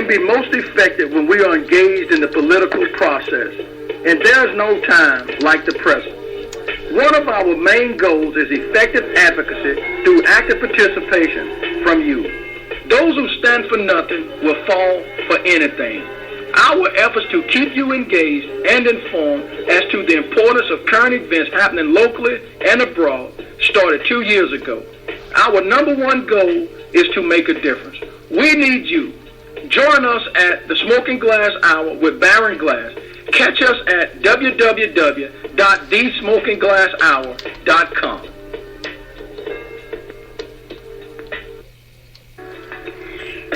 can be most effective when we are engaged in the political process, and there's no time like the present. One of our main goals is effective advocacy through active participation from you. Those who stand for nothing will fall for anything. Our efforts to keep you engaged and informed as to the importance of current events happening locally and abroad started 2 years ago. Our number one goal is to make a difference. We need you. Join us at the Smoking Glass Hour with Baron Glass. Catch us at www.thesmokingglasshour.com.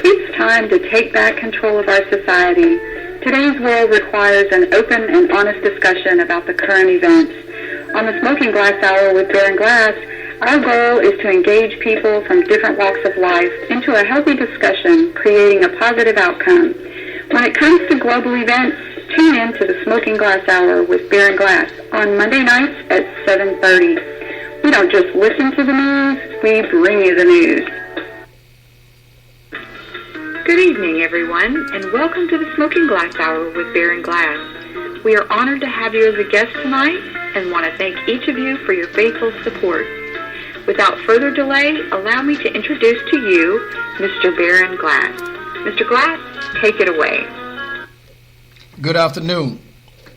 It's time to take back control of our society. Today's world requires an open and honest discussion about the current events. On the Smoking Glass Hour with Baron Glass, our goal is to engage people from different walks of life into a healthy discussion, creating a positive outcome. When it comes to global events, tune in to the Smoking Glass Hour with Baron Glass on Monday nights at 7:30. We don't just listen to the news, we bring you the news. Good evening, everyone, and welcome to the Smoking Glass Hour with Baron Glass. We are honored to have you as a guest tonight and want to thank each of you for your faithful support. Without further delay, allow me to introduce to you Mr. Baron Glass. Mr. Glass, take it away. Good afternoon.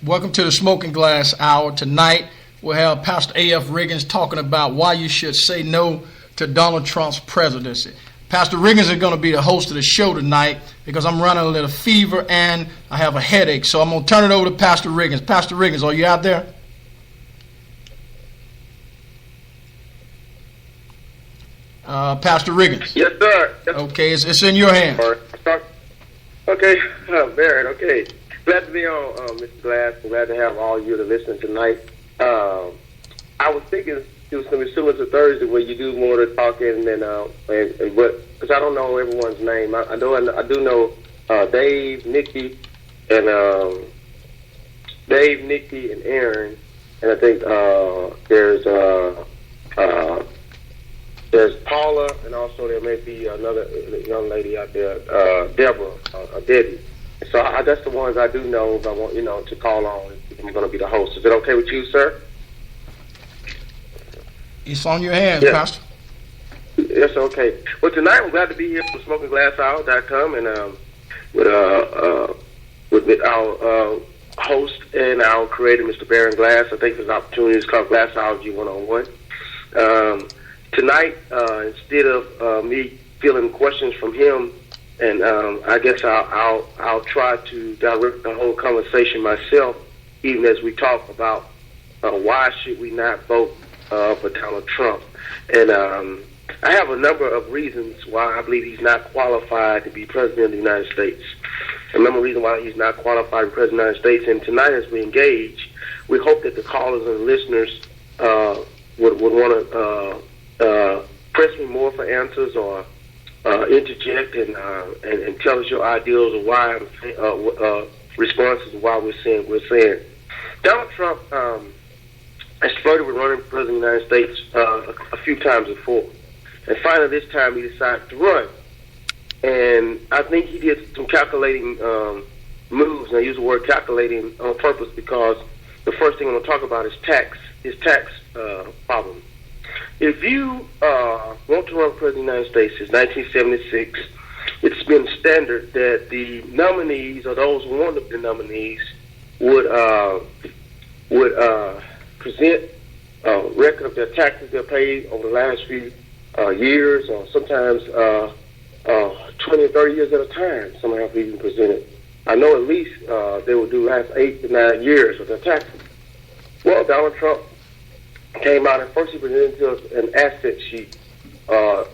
Welcome to the Smoking Glass Hour. Tonight, we'll have Pastor A.F. Riggins talking about why you should say no to Donald Trump's presidency. Pastor Riggins is going to be the host of the show tonight because I'm running a little fever and I have a headache. So I'm going to turn it over to Pastor Riggins. Pastor Riggins, are you out there? Pastor Riggins. Yes, sir. Yes. Okay, it's in your hands. Okay, Baron, okay. Glad to be on, Mr. Glass. Glad to have all you to listen tonight. I was thinking it was going to be similar to Thursday where you do more of the talking and because I don't know everyone's name. I do know Dave, Nikki, and Aaron, and I think there's Paula, and also there may be another young lady out there, Deborah, Debbie. So that's the ones I do know. If I want to call on, if I'm going to be the host. Is it okay with you, sir? It's on your hands, yes. Pastor. Yes, okay. Well, tonight I'm glad to be here for SmokingGlassHour.com and with our host and our creator, Mr. Baron Glass. I think there's an opportunity to call Glassology 101. Tonight, instead of me feeling questions from him, and I guess I'll try to direct the whole conversation myself, even as we talk about why should we not vote for Donald Trump. And I have a number of reasons why I believe he's not qualified to be president of the United States. A number of reasons why he's not qualified to be president of the United States. And tonight, as we engage, we hope that the callers and listeners would want to press me more for answers or interject and tell us your ideals of why responses to why we're saying. Donald Trump has flirted with running for president of the United States a few times before, and finally this time he decided to run. And I think he did some calculating moves, and I use the word calculating on purpose because the first thing I'm going to talk about is his tax problem. If you want to run for president of the United States since 1976, it's been standard that the nominees or those who want to be the nominees would present a record of their taxes they paid over the last few years, or sometimes 20 or 30 years at a time. Some have even presented. I know at least they will do last 8 to 9 years of their taxes. Well, Donald Trump came out and first he presented to us an asset sheet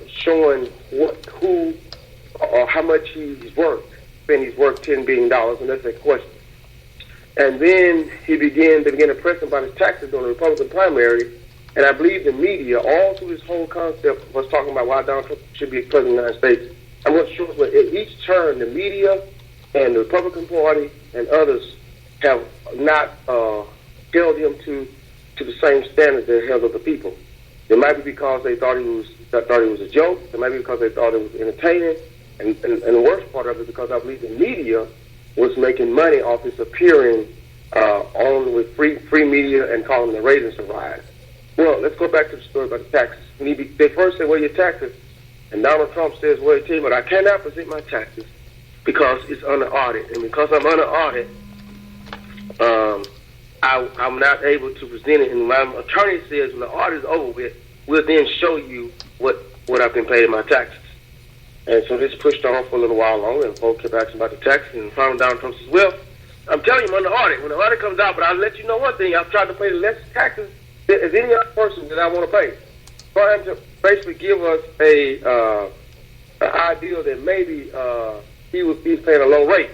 showing who or how much he's worth. Saying he's worth $10 billion, and that's a question. And then they began to press him about his taxes during the Republican primary. And I believe the media, all through this whole concept, was talking about why Donald Trump should be president of the United States. I'm not sure, but at each turn, the media and the Republican Party and others have not held him to the same standard they held of the people. It might be because they thought he was a joke. It might be because they thought it was entertaining. And the worst part of it, because I believe the media was making money off his appearing on with free media and calling the ratings to rise. Well, let's go back to the story about the taxes. They first say, "Well, your taxes," and Donald Trump says, "Well, I tell you what, I cannot present my taxes because it's under audit, and because I'm under audit, I'm not able to present it." And my attorney says, "When the audit is over with, we'll then show you what I've been paid in my taxes." And so this pushed on for a little while longer, and folks kept asking about the taxes, and finally Donald Trump says, "Well, I'm telling you, I'm under audit. When the audit comes out, but I'll let you know one thing, I've tried to pay less taxes as any other person that I want to pay." Trying to basically give us an idea that maybe he's paying a low rate,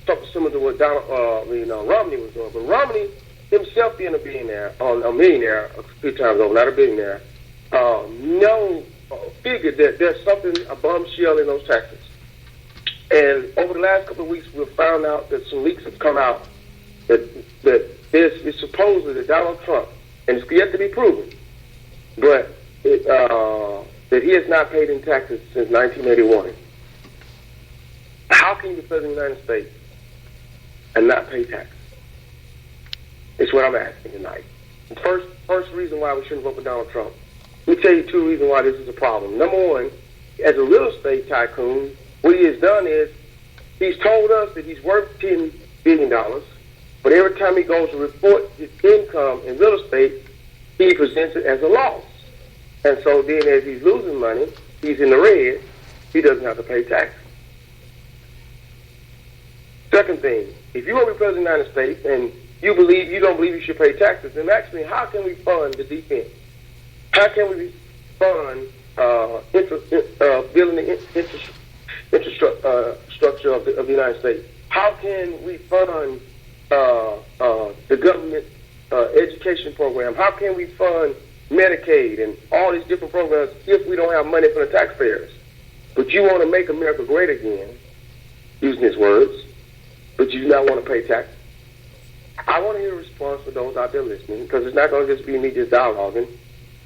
something similar to what Romney was doing. But Romney himself being a millionaire a few times over, not a billionaire, figured that there's something, a bombshell in those taxes. And over the last couple of weeks, we've found out that some leaks have come out that it's supposedly that Donald Trump, and it's yet to be proven, but that he has not paid in taxes since 1981. How can you be president of the United States and not pay taxes? It's what I'm asking tonight. First reason why we shouldn't vote for Donald Trump. Let me tell you two reasons why this is a problem. Number one, as a real estate tycoon, what he has done is he's told us that he's worth $10 billion, but every time he goes to report his income in real estate, he presents it as a loss. And so then as he's losing money, he's in the red, he doesn't have to pay taxes. Second thing, if you want to be president of the United States and you don't believe you should pay taxes, then actually how can we fund the defense? How can we fund building the infrastructure of the United States? How can we fund the government education program? How can we fund Medicaid and all these different programs if we don't have money for the taxpayers? But you want to make America great again, using his words, but you do not want to pay taxes. I want to hear a response from those out there listening, because it's not going to just be me just dialoguing.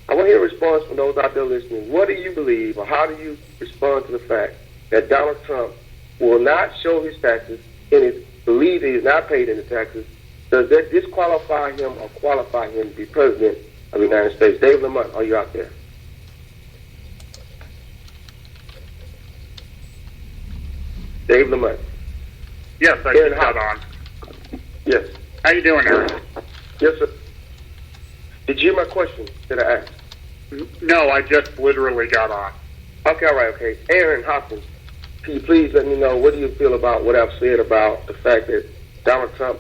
I want to hear a response from those out there listening. What do you believe, or how do you respond to the fact that Donald Trump will not show his taxes and believes he is not paid in the taxes? Does that disqualify him or qualify him to be president of the United States? Dave Lamont, are you out there? Dave Lamont. Yes, I just got on. Yes. How you doing, Aaron? Yes, sir. Did you hear my question that I asked? No, I just literally got on. Okay, all right, okay. Aaron Hopkins, can you please let me know, what do you feel about what I've said about the fact that Donald Trump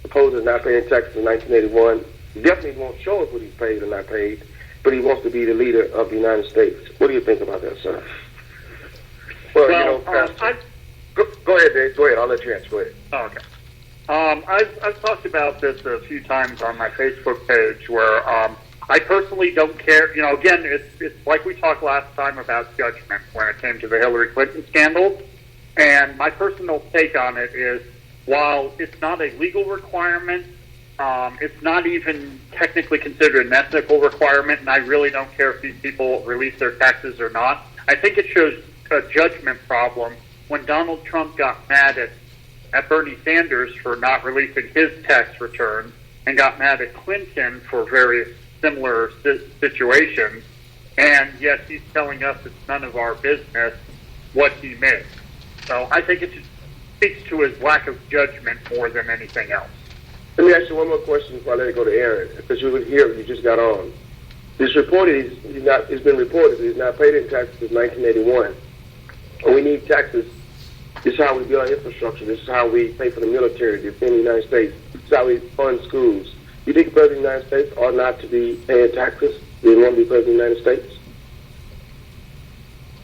supposedly not paying taxes in 1981? He definitely won't show us what he's paid or not paid, but he wants to be the leader of the United States. What do you think about that, sir? Well, go ahead, Dave. Go ahead. I'll let you answer. Go ahead. Oh, okay. I've talked about this a few times on my Facebook page where I personally don't care. You know, again, it's like we talked last time about judgment when it came to the Hillary Clinton scandal. And my personal take on it is, while it's not a legal requirement, it's not even technically considered an ethical requirement, and I really don't care if these people release their taxes or not. I think it shows a judgment problem when Donald Trump got mad at Bernie Sanders for not releasing his tax returns and got mad at Clinton for various similar situations, and yet he's telling us it's none of our business what he missed. So I think it just speaks to his lack of judgment more than anything else. Let me ask you one more question before I let it go to Aaron, because you would hear you just got on. It's been reported that he's not paid in taxes since 1981. And we need taxes. This is how we build our infrastructure. This is how we pay for the military to defend the United States. This is how we fund schools. You think the President of the United States ought not to be paying taxes? Do you want to be President of the United States?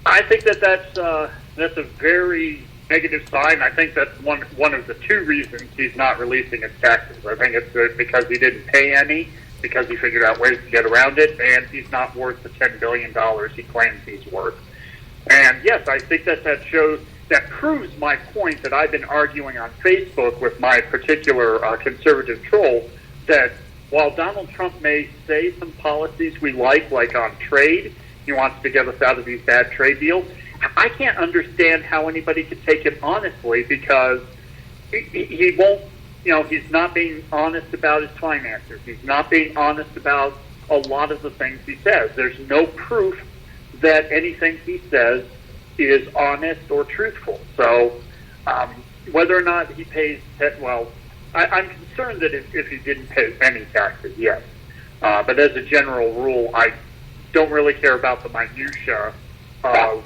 I think that's a very negative sign. I think that's one of the two reasons he's not releasing his taxes. I think it's because he didn't pay any, because he figured out ways to get around it, and he's not worth the $10 billion he claims he's worth. And yes, I think that proves my point that I've been arguing on Facebook with my particular conservative troll, that while Donald Trump may say some policies we like on trade, he wants to get us out of these bad trade deals, I can't understand how anybody could take him honestly, because he won't, he's not being honest about his finances. He's not being honest about a lot of the things he says. There's no proof that anything he says is honest or truthful. So whether or not he pays, I'm concerned that if he didn't pay any taxes, yes. But as a general rule, I don't really care about the minutia of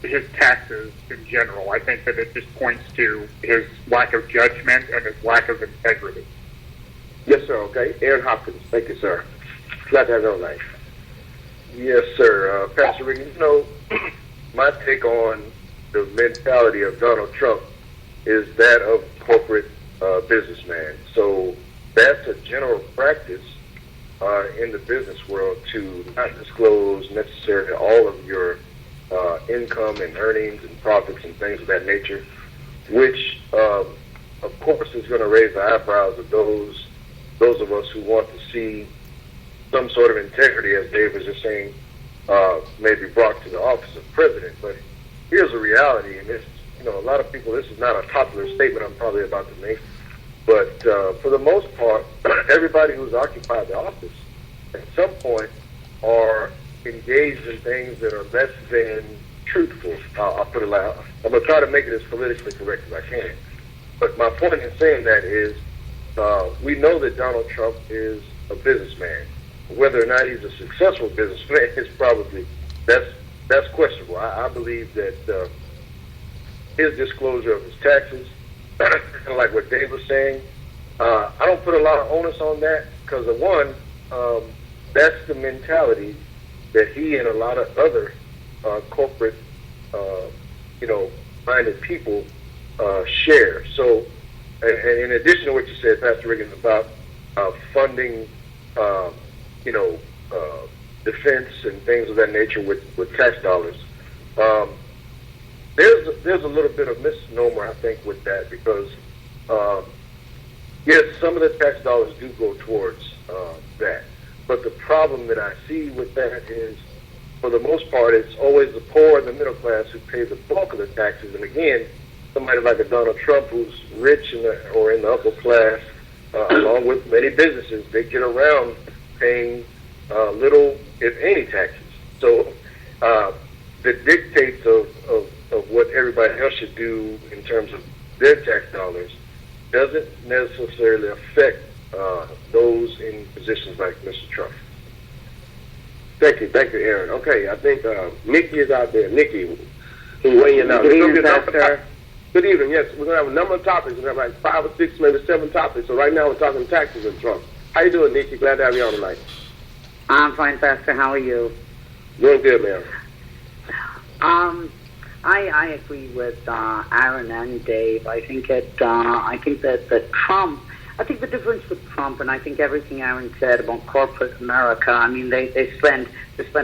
his taxes in general. I think that it just points to his lack of judgment and his lack of integrity. Yes, sir. Okay. Aaron Hopkins. Thank you, sir. Glad to have you on tonight. Yes, sir. Pastor Riggins, my take on the mentality of Donald Trump is that of corporate businessman. So that's a general practice in the business world to not disclose necessarily all of your income and earnings and profits and things of that nature, which of course is going to raise the eyebrows of those of us who want to see some sort of integrity, as Dave was just saying, maybe brought to the office of president. But here's the reality, and this, a lot of people, this is not a popular statement I'm probably about to make, but for the most part, everybody who's occupied the office at some point are engaged in things that are less than truthful. I'll put it like, I'm going to try to make it as politically correct as I can. But my point in saying that is, we know that Donald Trump is a businessman. Whether or not he's a successful businessman is probably, that's questionable. I believe that his disclosure of his taxes, kind of like what Dave was saying, I don't put a lot of onus on that because, of one, that's the mentality that he and a lot of other corporate, minded people share. So, and in addition to what you said, Pastor Riggins, about funding, defense and things of that nature with tax dollars, there's a little bit of misnomer, I think, with that, because yes, some of the tax dollars do go towards that. But the problem that I see with that is, for the most part, it's always the poor and the middle class who pay the bulk of the taxes. And again, somebody like a Donald Trump, who's rich or in the upper class, along with many businesses, they get around paying little, if any, taxes. So the dictates of what everybody else should do in terms of their tax dollars doesn't necessarily affect those in positions like Mr. Trump. Thank you, Aaron. Okay, I think Nikki is out there. Nikki, can you weigh in now? Good evening, Pastor. Good evening. Yes, we're going to have a number of topics. We're going to have like 5 or 6, maybe 7 topics. So right now we're talking taxes and Trump. How you doing, Nikki? Glad to have you on tonight. I'm fine, Pastor. How are you? Doing good, ma'am. I agree with Aaron and Dave. I think that Trump. I think the difference with Trump, and I think everything Aaron said about corporate America. I mean, they spend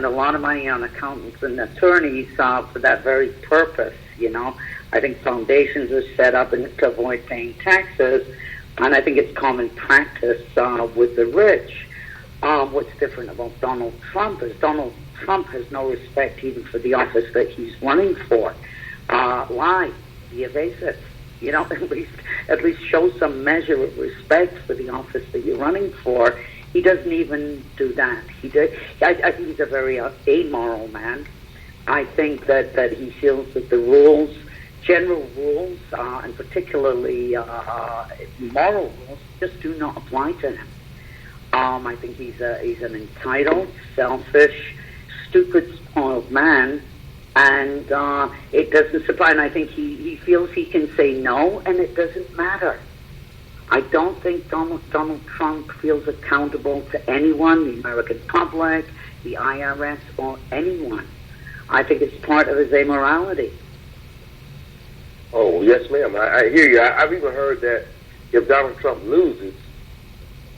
a lot of money on accountants and attorneys for that very purpose. I think foundations are set up to avoid paying taxes, and I think it's common practice with the rich. What's different about Donald Trump is Donald Trump has no respect even for the office that he's running for. Lie, be evasive. At least show some measure of respect for the office that you're running for. He doesn't even do that. I think he's a very amoral man. I think that he feels that the rules, general rules, and particularly moral rules, just do not apply to him. I think he's an entitled, selfish, stupid, spoiled man, and it doesn't surprise. And I think he feels he can say no, and it doesn't matter. I don't think Donald Trump feels accountable to anyone, the American public, the IRS, or anyone. I think it's part of his amorality. Oh, yes, ma'am. I hear you. I've even heard that if Donald Trump loses,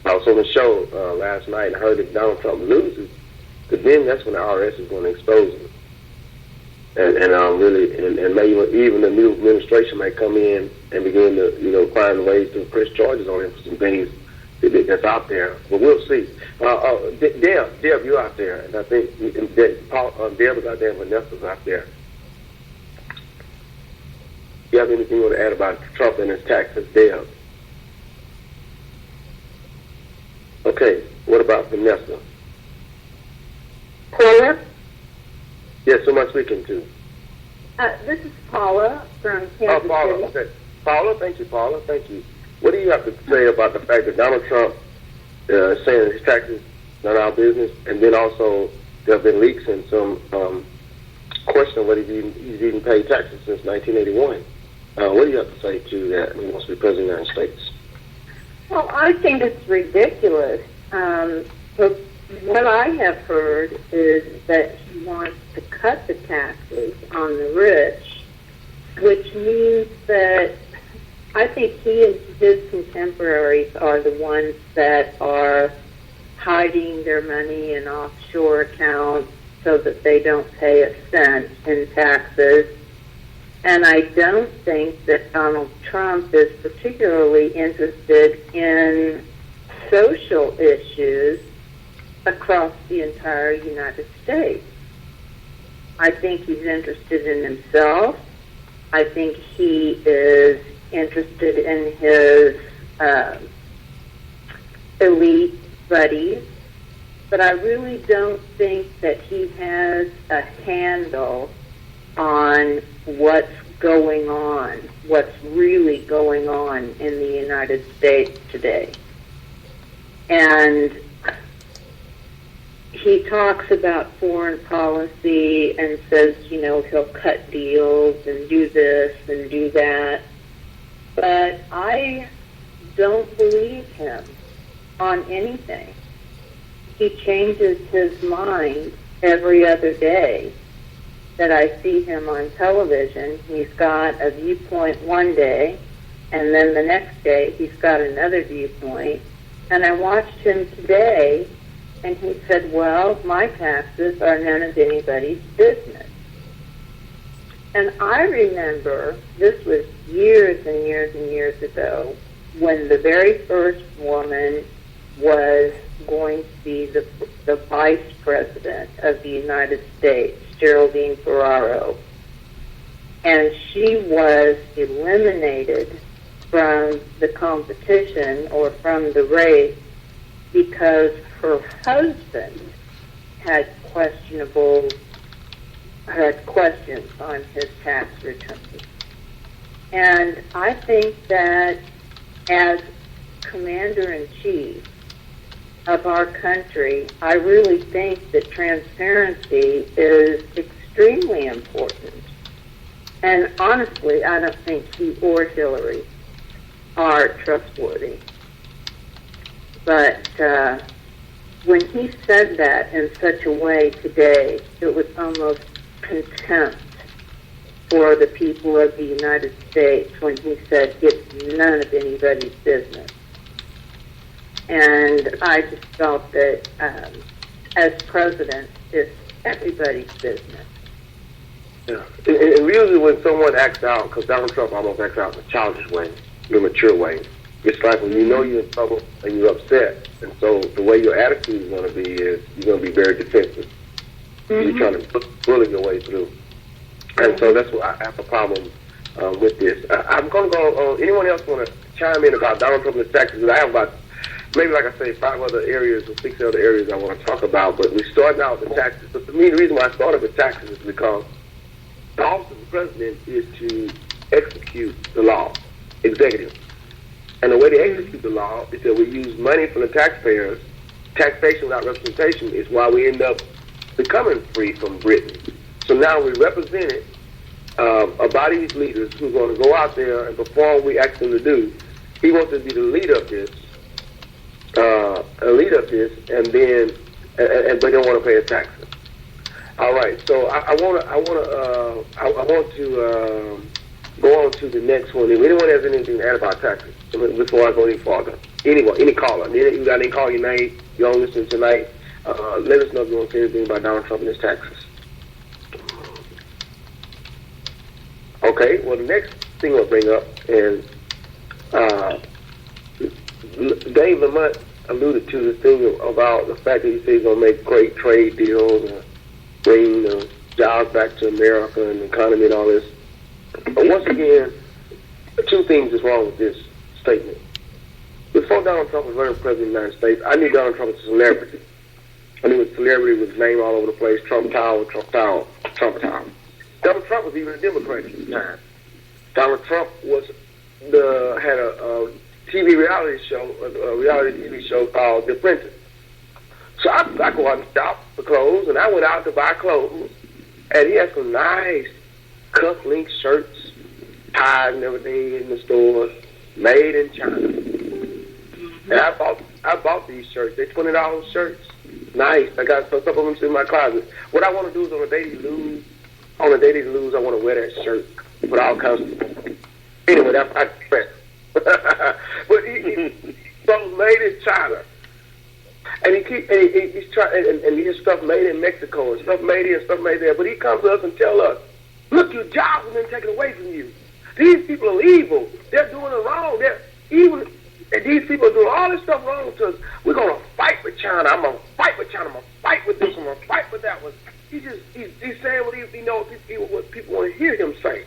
I was on the show last night and I heard if Donald Trump loses, then that's when the IRS is going to expose him. And maybe even the new administration may come in and begin to find ways to press charges on him for some things that's out there. But we'll see. Deb, you're out there, and I think Deb is out there, and Vanessa's out there. you have anything you want to add about Trump and his taxes there? Okay, what about Vanessa? Paula? Yes, who am I speaking to? This is Paula from Kansas Oh, Paula, City. okay. Paula, thank you, Paula, thank you. What do you have to say about the fact that Donald Trump saying his taxes are not our business, and then also there have been leaks and some question of whether he's even paid taxes since 1981. What do you have to say to that when he wants to be president of the United States? Well, I think it's ridiculous. But what I have heard is that he wants to cut the taxes on the rich, which means that I think he and his contemporaries are the ones that are hiding their money in offshore accounts so that they don't pay a cent in taxes. And I don't think that Donald Trump is particularly interested in social issues across the entire United States. I think he's interested in himself. I think he is interested in his elite buddies. But I really don't think that he has a handle on what's going on, what's really going on in the United States today. And he talks about foreign policy and says, you know, he'll cut deals and do this and do that. But I don't believe him on anything. He changes his mind every other day that I see him on television. He's got a viewpoint one day, and then the next day he's got another viewpoint. And I watched him today, and he said, well, my taxes are none of anybody's business. And I remember, this was years and years and years ago, when the very first woman was going to be the vice president of the United States, Geraldine Ferraro. And she was eliminated from the competition or from the race because her husband had questions on his tax returns. And I think that as commander-in-chief of our country, I really think that transparency is extremely important. And honestly, I don't think he or Hillary are trustworthy. But when he said that in such a way today, it was almost contempt for the people of the United States when he said it's none of anybody's business. And I just felt that as president, it's everybody's business. Yeah. And usually when someone acts out, because Donald Trump almost acts out in a childish way, in a mature way, it's like when you know you're in trouble and you're upset, and so the way your attitude is going to be is you're going to be very defensive. Mm-hmm. You're trying to bully your way through. And so that's what I have a problem with this. I'm going to go on. Anyone else want to chime in about Donald Trump and his taxes? I have about, maybe like I say, 5 other areas or 6 other areas I want to talk about, but we're starting out with the taxes. But for me, the reason why I started with taxes is because the office of the president is to execute the law, executive. And the way they execute the law is that we use money from the taxpayers. Taxation without representation is why we end up becoming free from Britain. So now we represented a body of leaders who are going to go out there and perform what we ask them to do. He wants to be the leader of this, and then, but they don't want to pay his taxes. All right, so I want to go on to the next one. If anyone has anything to add about taxes before I go any farther, any caller, you got any call you made, you're on listening tonight, let us know if you want to say anything about Donald Trump and his taxes. Okay, well, the next thing I'll bring up is Dave Lamont alluded to this thing about the fact that he says he's going to make great trade deals and bring jobs back to America and the economy and all this. But once again, two things is wrong with this statement. Before Donald Trump was running for president of the United States, I knew Donald Trump was a celebrity. I knew a celebrity with his name all over the place, Trump Tower, Trump Tower, Trump Tower. Donald Trump was even a Democrat at the time. Donald Trump had a TV reality TV show called The Apprentice. So I go out and shop for clothes, and I went out to buy clothes, and he had some nice cuff-link shirts, ties and everything in the store, made in China. And I bought these shirts. They're $20 shirts. Nice. I got a couple of them in my closet. What I want to do is on a day to lose, I want to wear that shirt with all kinds of stuff. Anyway, that's my friend. But he's made in China. And he's trying, and his stuff made in Mexico, and stuff made here, and stuff made there. But he comes to us and tells us, look, your jobs have been taken away from you. These people are evil. They're doing it wrong. They're evil. And these people are doing all this stuff wrong to us. We're going to fight with China. I'm going to fight with China. I'm going to fight with this. I'm going to fight with that one. He's saying what he knows what people want to hear him say.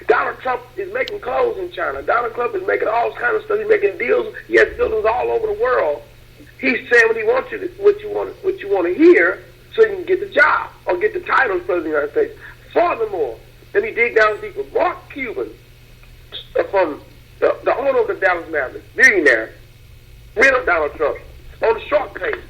Donald Trump is making clothes in China. Donald Trump is making all kinds of stuff. He's making deals. He has buildings all over the world. He's saying what he wants you to, what you want to hear, so you can get the job or get the title of President of the United States. Furthermore, let me dig down deeper. Mark Cuban, from the owner of the Dallas Mavericks, billionaire, ran up Donald Trump on the short page.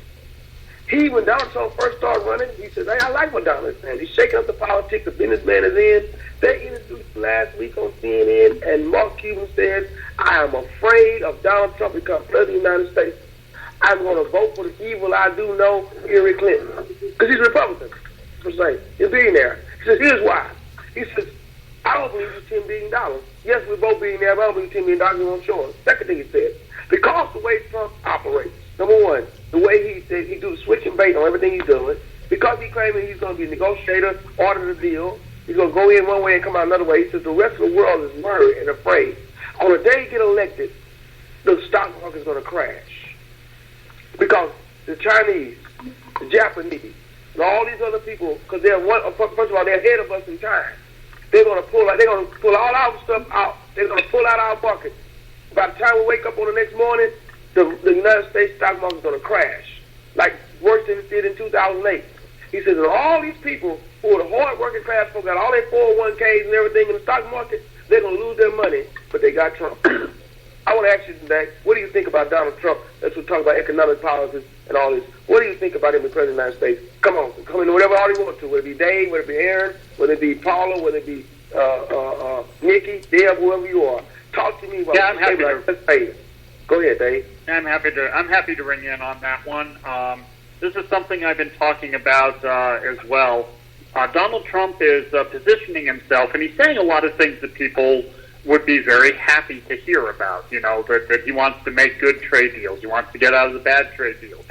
When Donald Trump first started running, he said, hey, I like what Donald is saying. He's shaking up the politics the businessman is in. They introduced last week on CNN, and Mark Cuban said, I am afraid of Donald Trump becoming president of the United States. I'm going to vote for the evil I do know, Hillary Clinton. Because he's a Republican. He's a billionaire. He says, here's why. He says, I don't believe it's $10 billion. Yes, we're both billionaires, but I don't believe $10 billion is on shore. Second thing he said, because the way Trump operates, number one, the way he do the switch and bait on everything he's doing, because he claiming he's going to be a negotiator, order the deal, he's going to go in one way and come out another way. He says the rest of the world is worried and afraid. On the day he get elected, the stock market is going to crash. Because the Chinese, the Japanese, and all these other people, because first of all, they're ahead of us in time. They're going to pull all our stuff out. They're going to pull out our bucket. By the time we wake up on the next morning, the United States stock market is going to crash, like worse than it did in 2008. He says that all these people who are the hard working class folks got all their 401ks and everything in the stock market, they're going to lose their money, but they got Trump. I want to ask you today, what do you think about Donald Trump? As we talk about economic policies and all this, what do you think about him as President of the United States? Come in whatever order you want to, whether it be Dave, whether it be Aaron, whether it be Paula, whether it be Nikki, Deb, whoever you are. Talk to me about I'm happy to. Go ahead, Dave. I'm happy to ring in on that one. This is something I've been talking about as well. Donald Trump is positioning himself, and he's saying a lot of things that people would be very happy to hear about. You know, that he wants to make good trade deals. He wants to get out of the bad trade deals.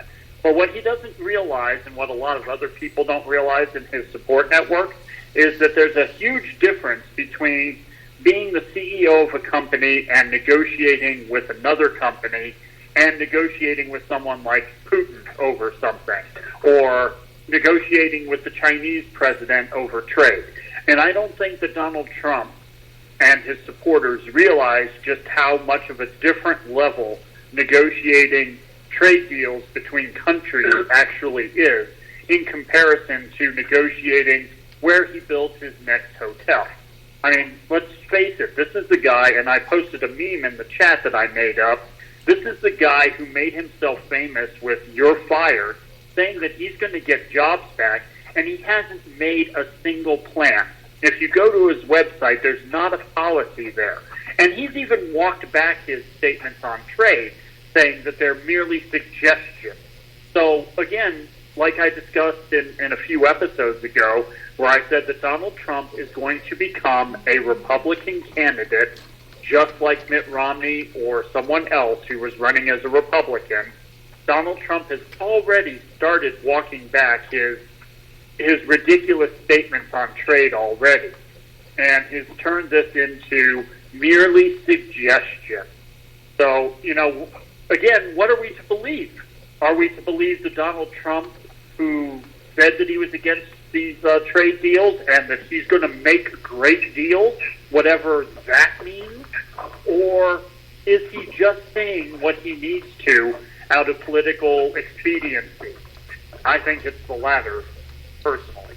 But what he doesn't realize, and what a lot of other people don't realize in his support network, is that there's a huge difference between being the CEO of a company and negotiating with another company and negotiating with someone like Putin over something, or negotiating with the Chinese president over trade. And I don't think that Donald Trump and his supporters realize just how much of a different level negotiating trade deals between countries actually is in comparison to negotiating where he builds his next hotel. I mean, let's face it, this is the guy, and I posted a meme in the chat that I made up, this is the guy who made himself famous with "You're fired," saying that he's going to get jobs back, and he hasn't made a single plan. If you go to his website, there's not a policy there. And he's even walked back his statements on trade, saying that they're merely suggestions. So, again, like I discussed in a few episodes ago, where I said that Donald Trump is going to become a Republican candidate, just like Mitt Romney or someone else who was running as a Republican. Donald Trump has already started walking back his ridiculous statements on trade already, and has turned this into merely suggestion. So, you know, again, what are we to believe? Are we to believe that Donald Trump, who said that he was against these trade deals and that he's going to make great deals, whatever that means? Or is he just saying what he needs to out of political expediency? I think it's the latter, personally.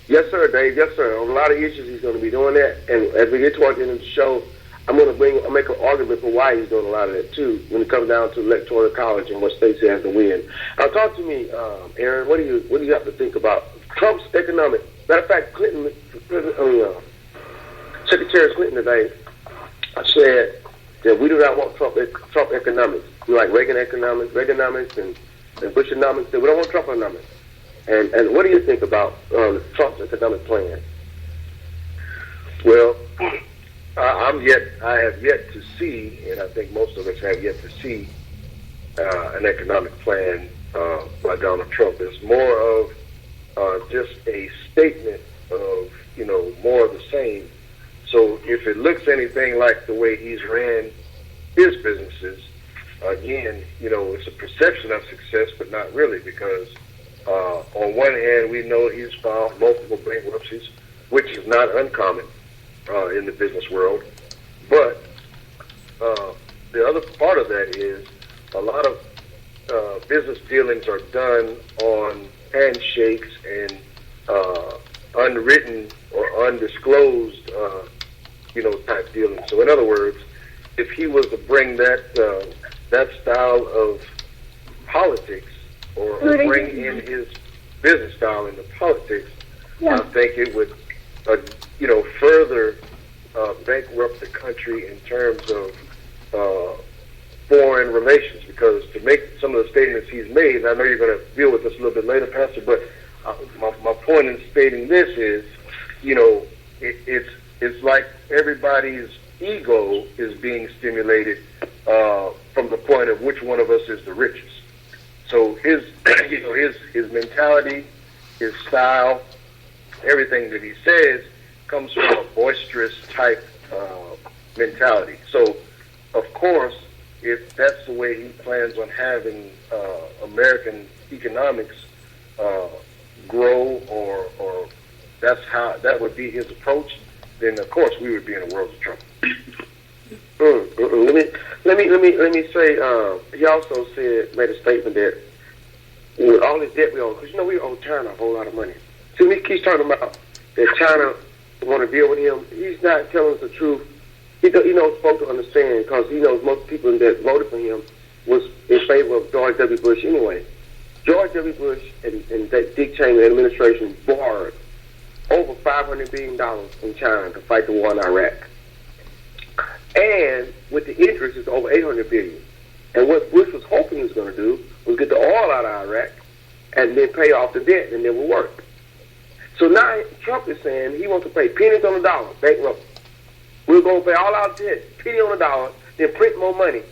Yes, sir, Dave. Yes, sir. On a lot of issues, he's going to be doing that. And as we get toward the end of the show, I'll make an argument for why he's doing a lot of that, too, when it comes down to electoral college and what states he has to win. Now, talk to me, Aaron, what do you have to think about Trump's economic? Matter of fact, Secretary Clinton today said that we do not want Trump economics. We like Reagan economics, and Bush economics. We don't want Trump economics. And what do you think about Trump's economic plan? Well, I have yet to see, and I think most of us have yet to see an economic plan by Donald Trump. It's more of just a statement of, more of the same. So if it looks anything like the way he's ran his businesses, again, it's a perception of success, but not really, because on one hand, we know he's filed multiple bankruptcies, which is not uncommon in the business world. But the other part of that is a lot of business dealings are done on handshakes and unwritten or undisclosed, type dealings. So in other words, if he was to bring that style of politics or bring in his business style into politics, I think it would, further bankrupt the country in terms of foreign relations. Because to make some of the statements he's made, and I know you're going to deal with this a little bit later, Pastor, but my point in stating this is, it's like everybody's ego is being stimulated from the point of which one of us is the richest. So his mentality, his style, everything that he says comes from a boisterous type mentality. So, of course, if that's the way he plans on having American economics grow, or that would be his approach, then of course we would be in a world of trouble. Let me say. He also made a statement that with all this debt we owe, because we owe China a whole lot of money. See, he keeps talking about that China want to deal with him. He's not telling us the truth. He knows folks to understand, because he knows most people that voted for him was in favor of George W. Bush anyway. George W. Bush and Dick Cheney administration borrowed over $500 billion from China to fight the war in Iraq. And with the interest, it's over $800 billion. And what Bush was hoping he was going to do was get the oil out of Iraq and then pay off the debt, and it would work. So now Trump is saying he wants to pay pennies on the dollar, bankrupt. We're going to pay all our debt, penny on the dollar, then print more money.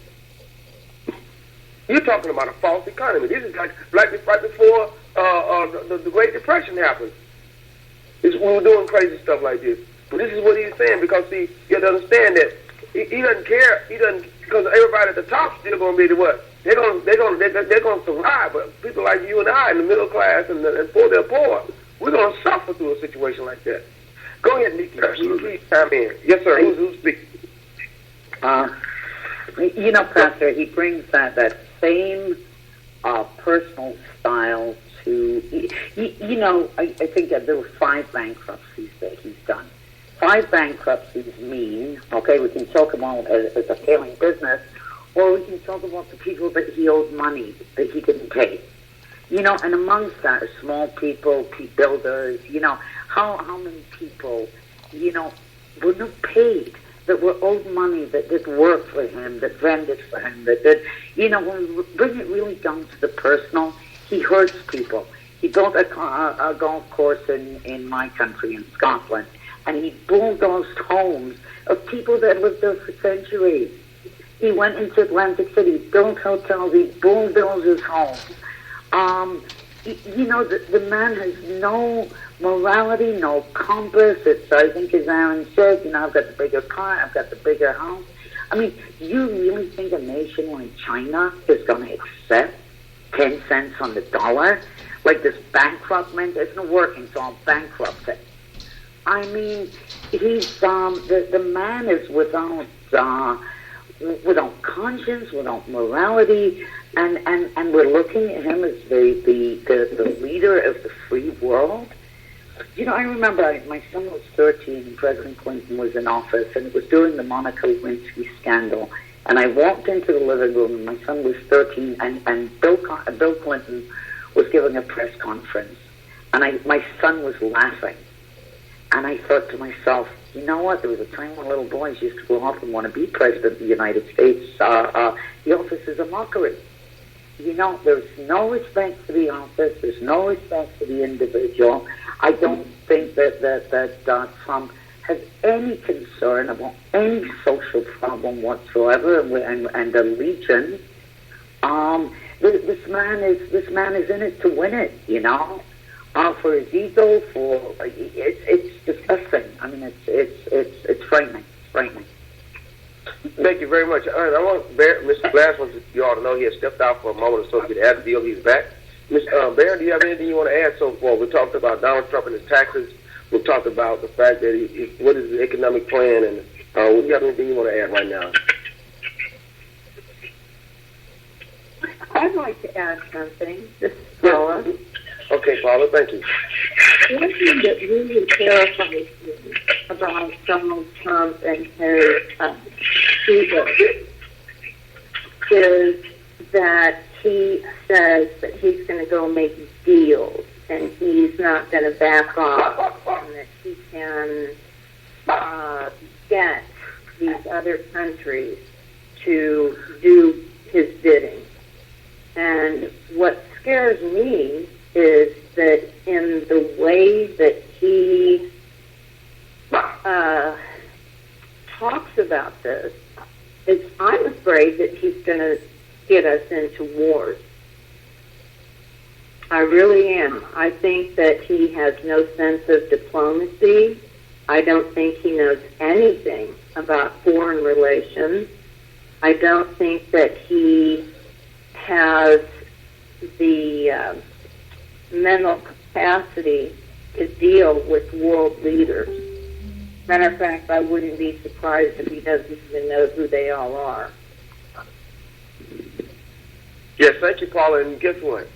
You're talking about a false economy. This is like right before the Great Depression happened. We were doing crazy stuff like this. But this is what he's saying, because, see, you have to understand that he doesn't care. He doesn't, because everybody at the top still going to be the what? They're going to survive. But people like you and I in the middle class and poor, they're poor. We're going to suffer through a situation like that. Go ahead, Nikki. Please chime in. Yes, sir. Who's speaking? Pastor, he brings that same personal style to, I think that there were 5 bankruptcies that he's done. 5 bankruptcies mean, okay, we can talk about as a failing business, or we can talk about the people that he owed money that he didn't pay. And amongst that are small people, builders, how many people, were not paid, that were owed money, that did work for him, that vended for him, that did, when we bring it really down to the personal, he hurts people. He built a golf course in my country, in Scotland, and he bulldozed homes of people that lived there for centuries. He went into Atlantic City, built hotels, he bulldozed his homes. The man has no morality, no compass. It's, I think, as Aaron said, I've got the bigger car, I've got the bigger house. I mean, do you really think a nation like China is going to accept 10 cents on the dollar? like this bankrupt man. It's not working, so I'll bankrupt it. I mean, he's the man is without conscience, without morality, and we're looking at him as the leader of the free world. You know, I remember my son was 13 and President Clinton was in office, and it was during the Monica Lewinsky scandal. And I walked into the living room, and my son was 13, and Bill Clinton was giving a press conference. And my son was laughing. And I thought to myself, you know what? There was a time when little boys used to grow up and want to be president of the United States. The office is a mockery. You know, there's no respect for the office. There's no respect for the individual. I don't think that Trump has any concern about any social problem whatsoever, and allegiance. This man is in it to win it. You know, for his ego, it's disgusting. I mean, it's frightening. It's frightening. Thank you very much. I want Mr. Glass wants you all to know he has stepped out for a moment or so to get out of the deal. He's back. Mr. Barron, do you have anything you want to add so far? We talked about Donald Trump and his taxes. We've talked about the fact that what is the economic plan, and do you have anything you want to add right now? I'd like to add something. This is Paula. Okay, Paula, thank you. One thing that really terrifies me about Donald Trump and his ego is that he says that he's going to go make deals and he's not going to back off, and that he can get these other countries to do his bidding. And what scares me is that in the way that he talks about this, I'm afraid that he's going to get us into wars. I really am. I think that he has no sense of diplomacy. I don't think he knows anything about foreign relations. I don't think that he has the mental capacity to deal with world leaders. Matter of fact, I wouldn't be surprised if he doesn't even know who they all are. Yes, thank you, Paula. And guess what?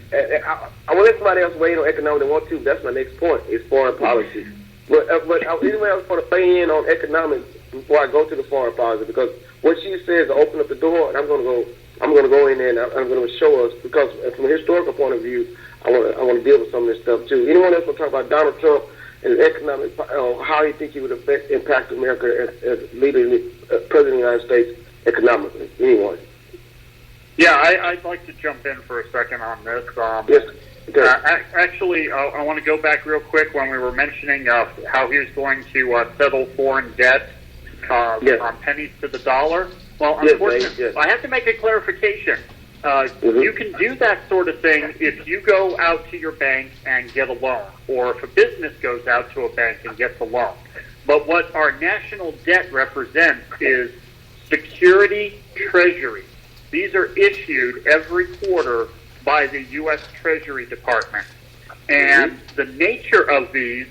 I want to let somebody else weigh in on economics. They want to. That's my next point. Is foreign policy. But anyway, I was going to weigh in on economics before I go to the foreign policy, because what she says to open up the door, and I'm going to go in there and I'm going to show us, because from a historical point of view, I want to deal with some of this stuff too. Anyone else want to talk about Donald Trump and his economic, how he think he would impact America as leader, president of the United States economically? Anyone? Yeah, I'd like to jump in for a second on this. Yes. Okay. Actually, I want to go back real quick when we were mentioning how he was going to settle foreign debt on pennies to the dollar. Well, unfortunately, I have to make a clarification. You can do that sort of thing if you go out to your bank and get a loan, or if a business goes out to a bank and gets a loan. But what our national debt represents is security treasury. These are issued every quarter by the U.S. Treasury Department. And the nature of these,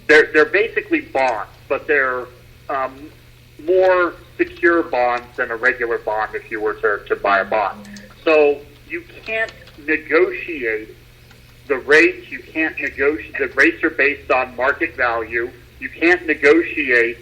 they're basically bonds, but they're more secure bonds than a regular bond if you were to buy a bond. So you can't negotiate the rates. You can't negotiate. The rates are based on market value. You can't negotiate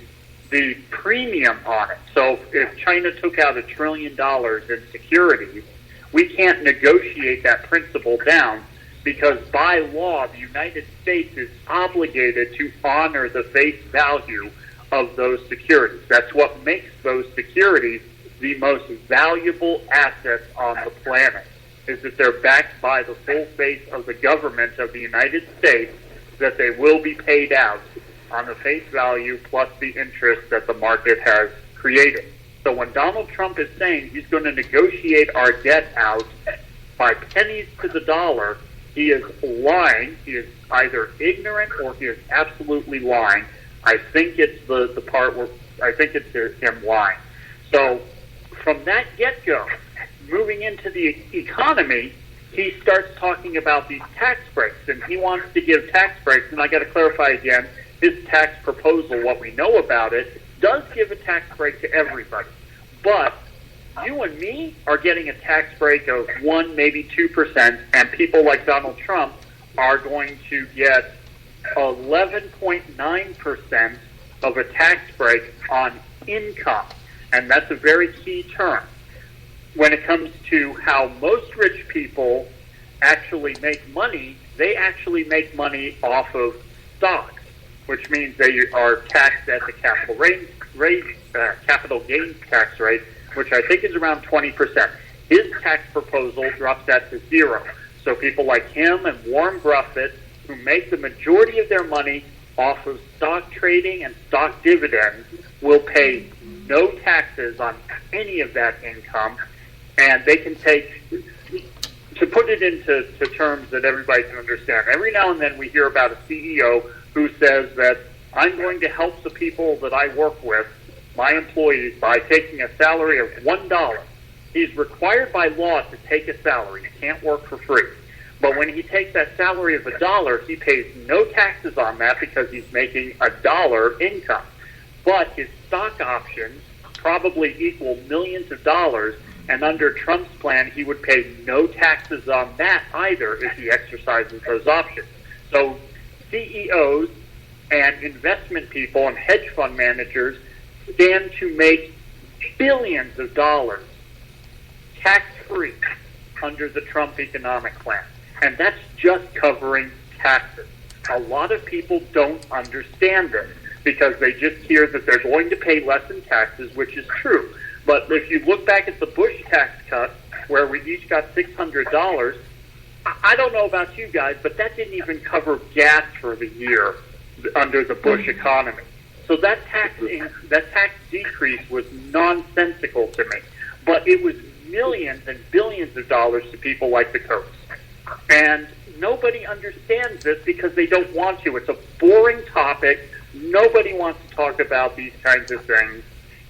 the premium on it. So if China took out $1 trillion in securities, we can't negotiate that principal down, because by law, the United States is obligated to honor the face value of those securities. That's what makes those securities the most valuable assets on the planet, is that they're backed by the full face of the government of the United States, that they will be paid out on the face value plus the interest that the market has created. So when Donald Trump is saying he's going to negotiate our debt out by pennies to the dollar, he is lying. He is either ignorant or he is absolutely lying. I think it's the part where I think it's him lying. So from that get-go, moving into the economy, he starts talking about these tax breaks, and he wants to give tax breaks. And I got to clarify again, his tax proposal, what we know about it, does give a tax break to everybody. But you and me are getting a tax break of 1%, maybe 2%, and people like Donald Trump are going to get 11.9% of a tax break on income. And that's a very key term. When it comes to how most rich people actually make money, they actually make money off of stocks, which means they are taxed at the capital gains tax rate, which I think is around 20%. His tax proposal drops that to 0. So people like him and Warren Buffett, who make the majority of their money off of stock trading and stock dividends, will pay no taxes on any of that income. And they can take, to put it into terms that everybody can understand, every now and then we hear about a CEO who says that I'm going to help the people that I work with, my employees, by taking a salary of $1. He's required by law to take a salary. He can't work for free. But when he takes that salary of $1, he pays no taxes on that because he's making $1 income. But his stock options probably equal millions of dollars, and under Trump's plan, he would pay no taxes on that either if he exercises those options. So CEOs and investment people and hedge fund managers stand to make billions of dollars tax-free under the Trump economic plan. And that's just covering taxes. A lot of people don't understand this because they just hear that they're going to pay less in taxes, which is true. But if you look back at the Bush tax cut, where we each got $600, I don't know about you guys, but that didn't even cover gas for the year under the Bush economy. So that tax decrease was nonsensical to me. But it was millions and billions of dollars to people like the Kochs. And nobody understands this because they don't want to. It's a boring topic. Nobody wants to talk about these kinds of things.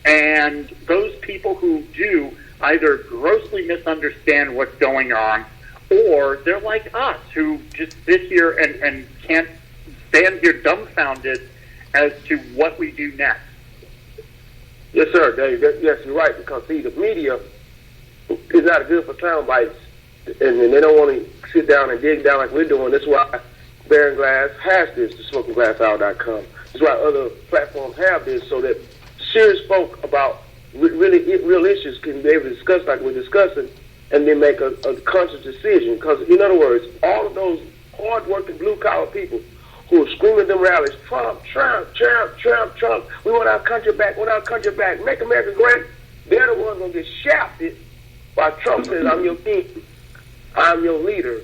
And those people who do either grossly misunderstand what's going on, or they're like us who just sit here and can't stand here dumbfounded as to what we do next. Yes, sir, Dave. Yes, you're right, because, see, the media is not good for sound bites, and they don't want to sit down and dig down like we're doing. That's why Bear and Glass has this, the SmokingGlassHour.com. That's why other platforms have this, so that serious folk about real issues can be able to discuss like we're discussing, and then make a conscious decision. Because, in other words, all of those hard-working blue-collar people who are screaming them rallies, Trump, Trump, Trump, Trump, Trump, we want our country back, make America great, they're the ones going to get shafted while Trump says, I'm your king, I'm your leader,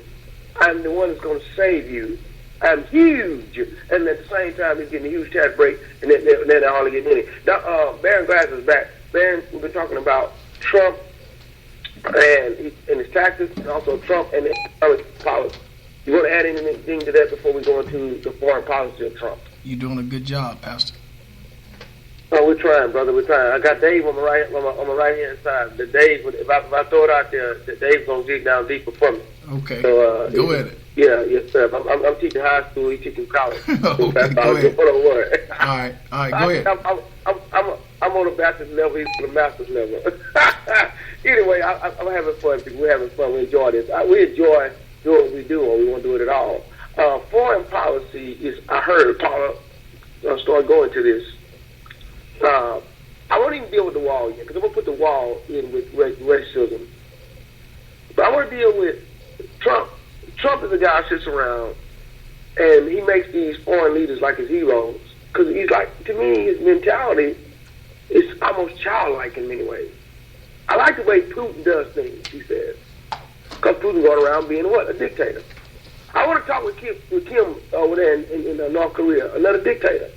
I'm the one that's going to save you, I'm huge. And at the same time, he's getting a huge tax break, and then they're hardly getting any. Now, Baron Glass is back. Baron, we've been talking about Trump and his taxes, and also Trump and his policy. You want to add anything to that before we go into the foreign policy of Trump? You're doing a good job, Pastor. Oh, we're trying, brother. We're trying. I got Dave on my right hand side. The Dave, if I throw it out there, the Dave's gonna dig down deeper for me. Okay. So, go ahead. Yeah, yes, sir. I'm teaching high school. He's teaching college. Okay, go ahead. All right, go ahead. I'm on the bachelor's level. He's on the master's level. Anyway, I'm having fun. We're having fun. We enjoy this. We enjoy doing what we do, or we won't do it at all. Foreign policy is. I heard Paula start going to this. I won't even deal with the wall yet, because I'm going to put the wall in with racism. But I want to deal with Trump. Trump is a guy who sits around, and he makes these foreign leaders like his heroes. Because he's like, to me, his mentality is almost childlike in many ways. I like the way Putin does things, he says. Because Putin going around being what? A dictator. I want to talk with Kim over there in North Korea, another dictator.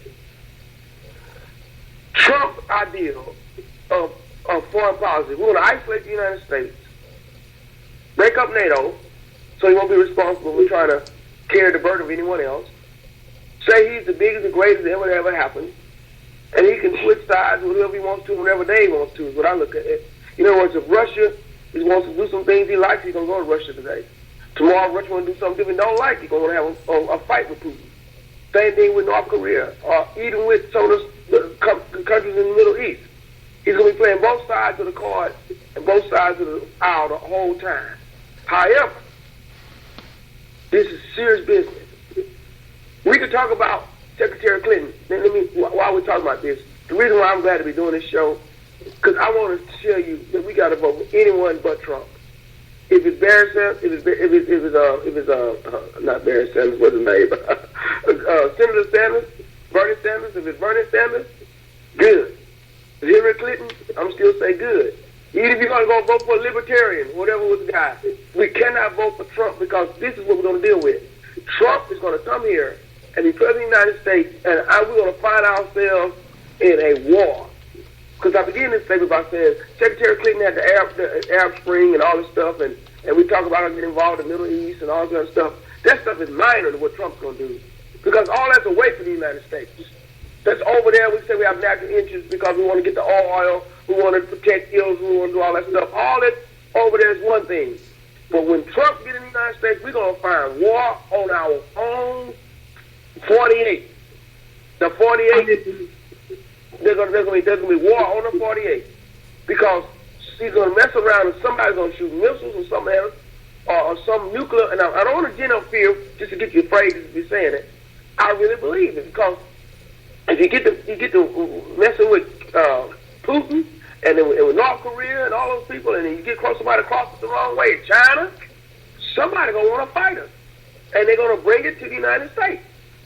Trump's ideal of foreign policy, we want to isolate the United States, break up NATO, so he won't be responsible for trying to carry the burden of anyone else, say he's the biggest and greatest that ever happened, and he can switch sides with whoever he wants to, whenever they wants to, is what I look at it. In other words, if Russia wants to do some things he likes, he's going to go to Russia today. Tomorrow, Russia want to do something different, don't like it, going to want to have a fight with Putin. Same thing with North Korea, or even with some of the countries in the Middle East. He's going to be playing both sides of the card and both sides of the aisle the whole time. However, this is serious business. We could talk about Secretary Clinton. While we're talking about this, the reason why I'm glad to be doing this show, because I want to tell you that we got to vote for anyone but Trump. If it's Barry Sanders, not Barry Sanders, what's his name? Senator Sanders, Bernie Sanders. If it's Bernie Sanders, good. If Hillary Clinton, I'm still say good. Even if you're going to go vote for a libertarian, whatever was the guy, we cannot vote for Trump because this is what we're going to deal with. Trump is going to come here and be president of the United States, and we're going to find ourselves in a war. Because I began this statement by saying Secretary Clinton had the Arab Spring and all this stuff, and we talk about getting involved in the Middle East and all this other stuff. That stuff is minor to what Trump's going to do. Because all that's away from the United States. That's over there. We say we have natural interests because we want to get the oil, we want to protect hills, we want to do all that stuff. All that over there is one thing. But when Trump gets in the United States, we're going to find war on our own 48. The 48... There's going to be war on the 48 because he's going to mess around and somebody's going to shoot missiles or something else or some nuclear. And I don't want to general fear just to get you afraid to be saying it. I really believe it because if you get to messing with Putin and with North Korea and all those people, and then you get somebody across the wrong way, China, somebody's going to want to fight us, and they're going to bring it to the United States,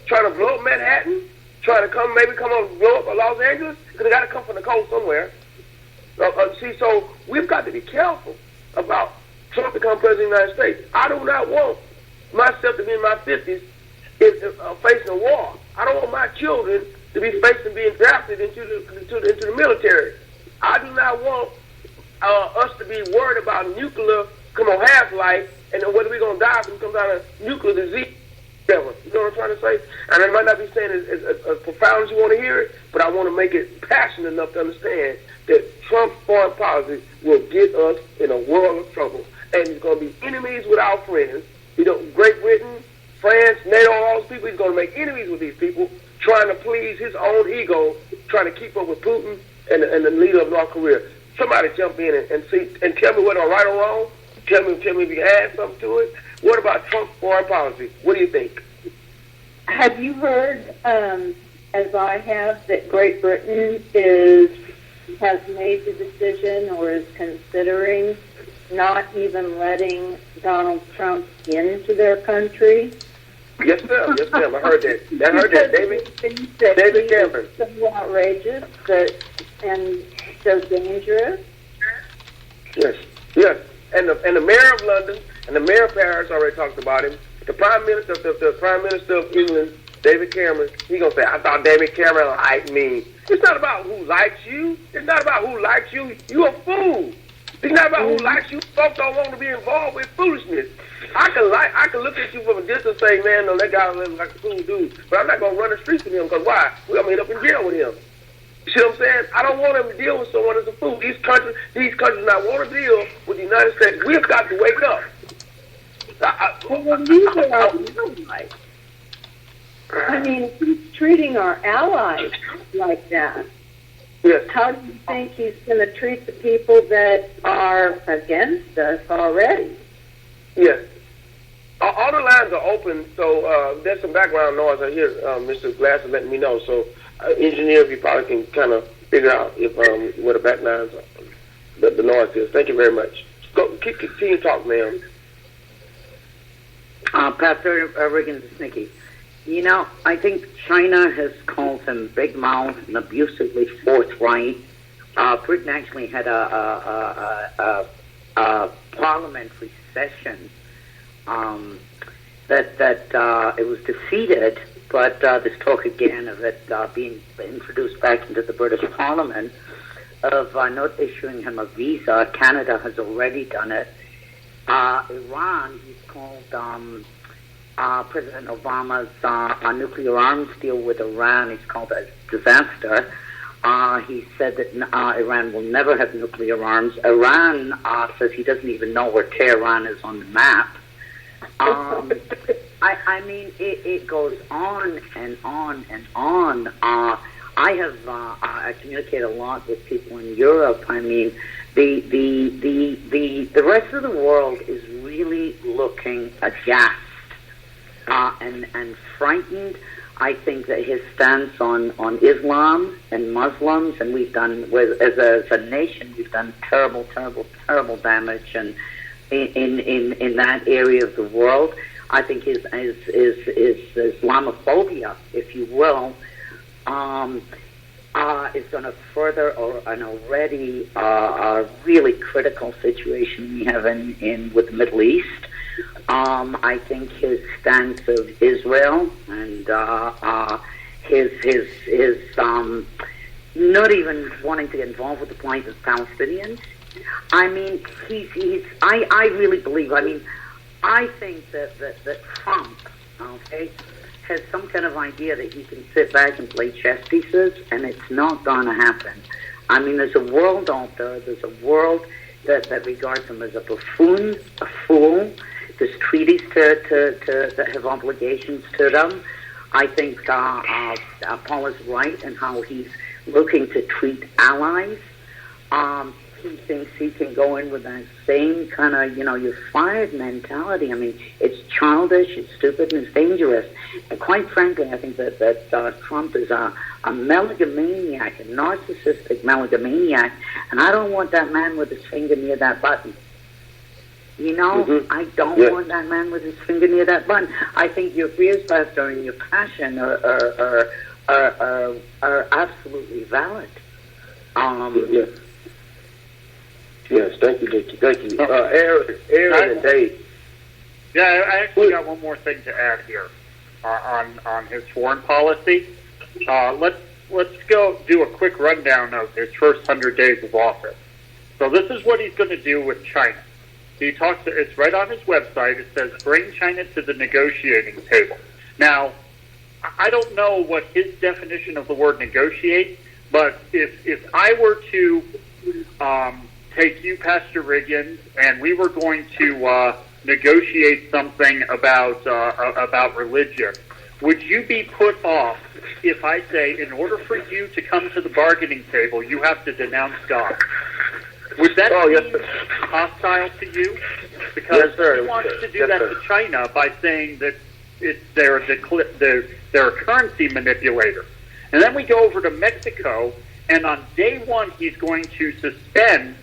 trying to blow up Manhattan. Trying to come on, blow up Los Angeles, because they got to come from the coast somewhere. So we've got to be careful about Trump becoming president of the United States. I do not want myself to be in my 50s facing a war. I don't want my children to be facing being drafted into the military. I do not want us to be worried about nuclear, half-life, and then whether we're going to die from some kind of nuclear disease. You know what I'm trying to say? And I might not be saying it as profound as you want to hear it, but I want to make it passionate enough to understand that Trump's foreign policy will get us in a world of trouble. And he's going to be enemies with our friends. Great Britain, France, NATO, all those people, he's going to make enemies with these people, trying to please his own ego, trying to keep up with Putin and the leader of North Korea. Somebody jump in and see and tell me whether I'm right or wrong. Tell me if you can add something to it. What about Trump's foreign policy? What do you think? Have you heard, as I have, that Great Britain has made the decision or is considering not even letting Donald Trump into their country? Yes, ma'am. Yes, ma'am. I heard that. David Cameron. So outrageous and so dangerous. Yes. And the mayor of London and the mayor of Paris already talked about him. The prime minister of England, David Cameron, he's gonna say, "I thought David Cameron liked me." It's not about who likes you. It's not about who likes you. You a fool. It's not about who likes you. Folks don't want to be involved with foolishness. I can look at you from a distance and say, "Man, no, that guy lives like a cool dude," but I'm not gonna run the streets with him because why? We're gonna end up in jail with him. You see what I'm saying? I don't want him to deal with someone that's a fool. These countries not want to deal with the United States. We've got to wake up. I mean, he's treating our allies like that. Yes. How do you think he's going to treat the people that are against us already? Yes. All the lines are open, so there's some background noise. I hear Mr. Glass is letting me know. So, engineer, if you probably can kind of figure out if where the back lines are, the noise is. Thank you very much. Continue to talk, ma'am. Pastor Riggins, it's Nikki. You know, I think China has called him big mouth and abusively forthright. Britain actually had a parliamentary session that it was defeated, but there's talk again of it being introduced back into the British Parliament of not issuing him a visa. Canada has already done it. Iran, he's called President Obama's nuclear arms deal with Iran. He's called a disaster. He said that Iran will never have nuclear arms. Iran says he doesn't even know where Tehran is on the map. I mean, it goes on and on and on. I have I communicate a lot with people in Europe. I mean, the rest of the world is really looking aghast and frightened. I think that his stance on Islam and Muslims, and we've done, as a nation, we've done terrible damage and in that area of the world. I think his Islamophobia, if you will, is going to further an already really critical situation we have in with the Middle East. I think his stance of Israel and his not even wanting to get involved with the plight of Palestinians. I mean, I really believe. I mean, I think that Trump, okay, has some kind of idea that he can sit back and play chess pieces, and it's not going to happen. I mean, there's a world out there. There's a world that regards him as a buffoon, a fool. There's treaties that have obligations to them. I think Paul is right in how he's looking to treat allies. He thinks he can go in with that same kind of, you're fired mentality. I mean, it's childish, it's stupid, and it's dangerous. And quite frankly, I think that Trump is a megalomaniac, a narcissistic megalomaniac, and I don't want that man with his finger near that button. I don't want that man with his finger near that button. I think your fears, Pastor, and your passion are absolutely valid. Yes, thank you, Nikki. Thank you. Aaron and Dave. Yeah, I actually got one more thing to add here on his foreign policy. Let's go do a quick rundown of his first 100 days of office. So this is what he's going to do with China. He talks. It's right on his website. It says, "Bring China to the negotiating table." Now, I don't know what his definition of the word negotiate, but if I were to take you, Pastor Riggins, and we were going to negotiate something about religion, would you be put off if I say, in order for you to come to the bargaining table, you have to denounce God? Would that be hostile to you? Because he wants to do that to China by saying that they're a currency manipulator. And then we go over to Mexico, and on day one, he's going to suspend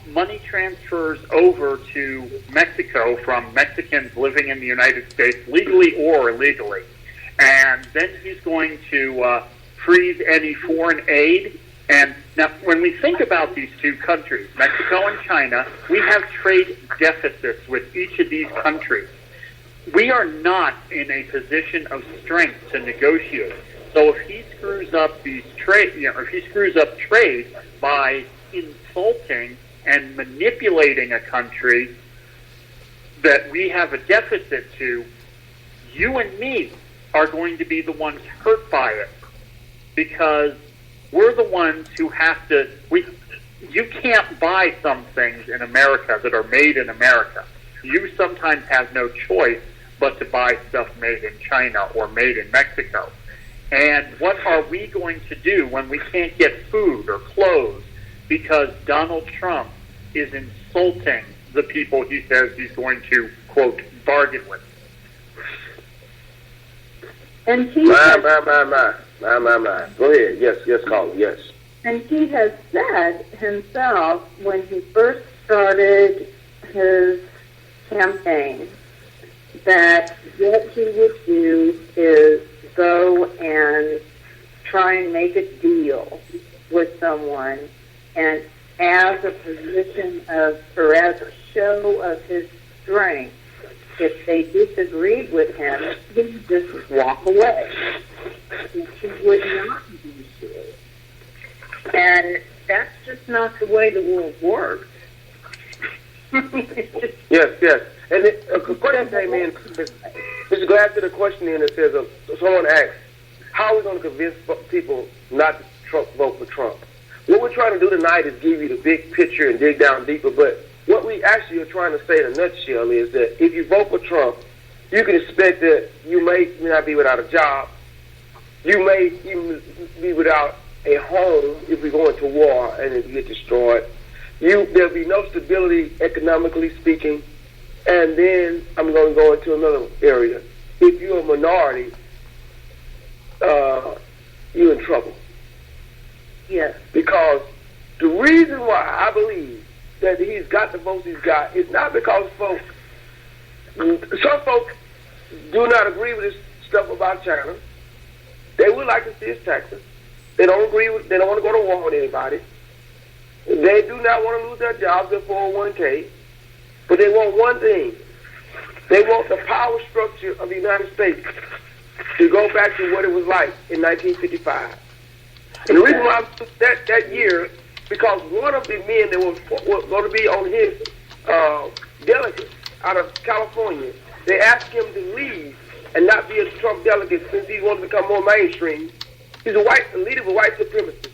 money transfers over to Mexico from Mexicans living in the United States, legally or illegally. And then he's going to freeze any foreign aid. And now, when we think about these two countries, Mexico and China, we have trade deficits with each of these countries. We are not in a position of strength to negotiate. So if he screws up these trade, if he screws up trade by insulting and manipulating a country that we have a deficit to, you and me are going to be the ones hurt by it, because we're the ones who have to. You can't buy some things in America that are made in America. You sometimes have no choice but to buy stuff made in China or made in Mexico. And what are we going to do when we can't get food or clothes because Donald Trump is insulting the people he says he's going to, quote, bargain with? And he My. Go ahead. Yes, Colin, yes. And he has said himself, when he first started his campaign, that what he would do is go and try and make a deal with someone, and as a position of, or as a show of his strength, if they disagreed with him, he would just walk away. He would not negotiate. And that's just not the way the world works. Yes. And a question came in. Mr. Glass did a question in that says, someone asked, how are we going to convince people not to vote for Trump? What we're trying to do tonight is give you the big picture and dig down deeper, but what we actually are trying to say in a nutshell is that if you vote for Trump, you can expect that you may not be without a job. You may even be without a home if we go into war and if you get destroyed. There'll be no stability economically speaking. And then I'm going to go into another area. If you're a minority, you're in trouble. Yes. Because the reason why I believe that he's got the votes he's got is not because some folks do not agree with this stuff about China. They would like to see us taxes. They don't want to go to war with anybody. They do not want to lose their jobs, their 401k. But they want one thing. They want the power structure of the United States to go back to what it was like in 1955. And the reason why I took that year, because one of the men that was going to be on his delegate out of California, they asked him to leave and not be a Trump delegate since he wanted to become more mainstream. He's a leader of a white supremacist.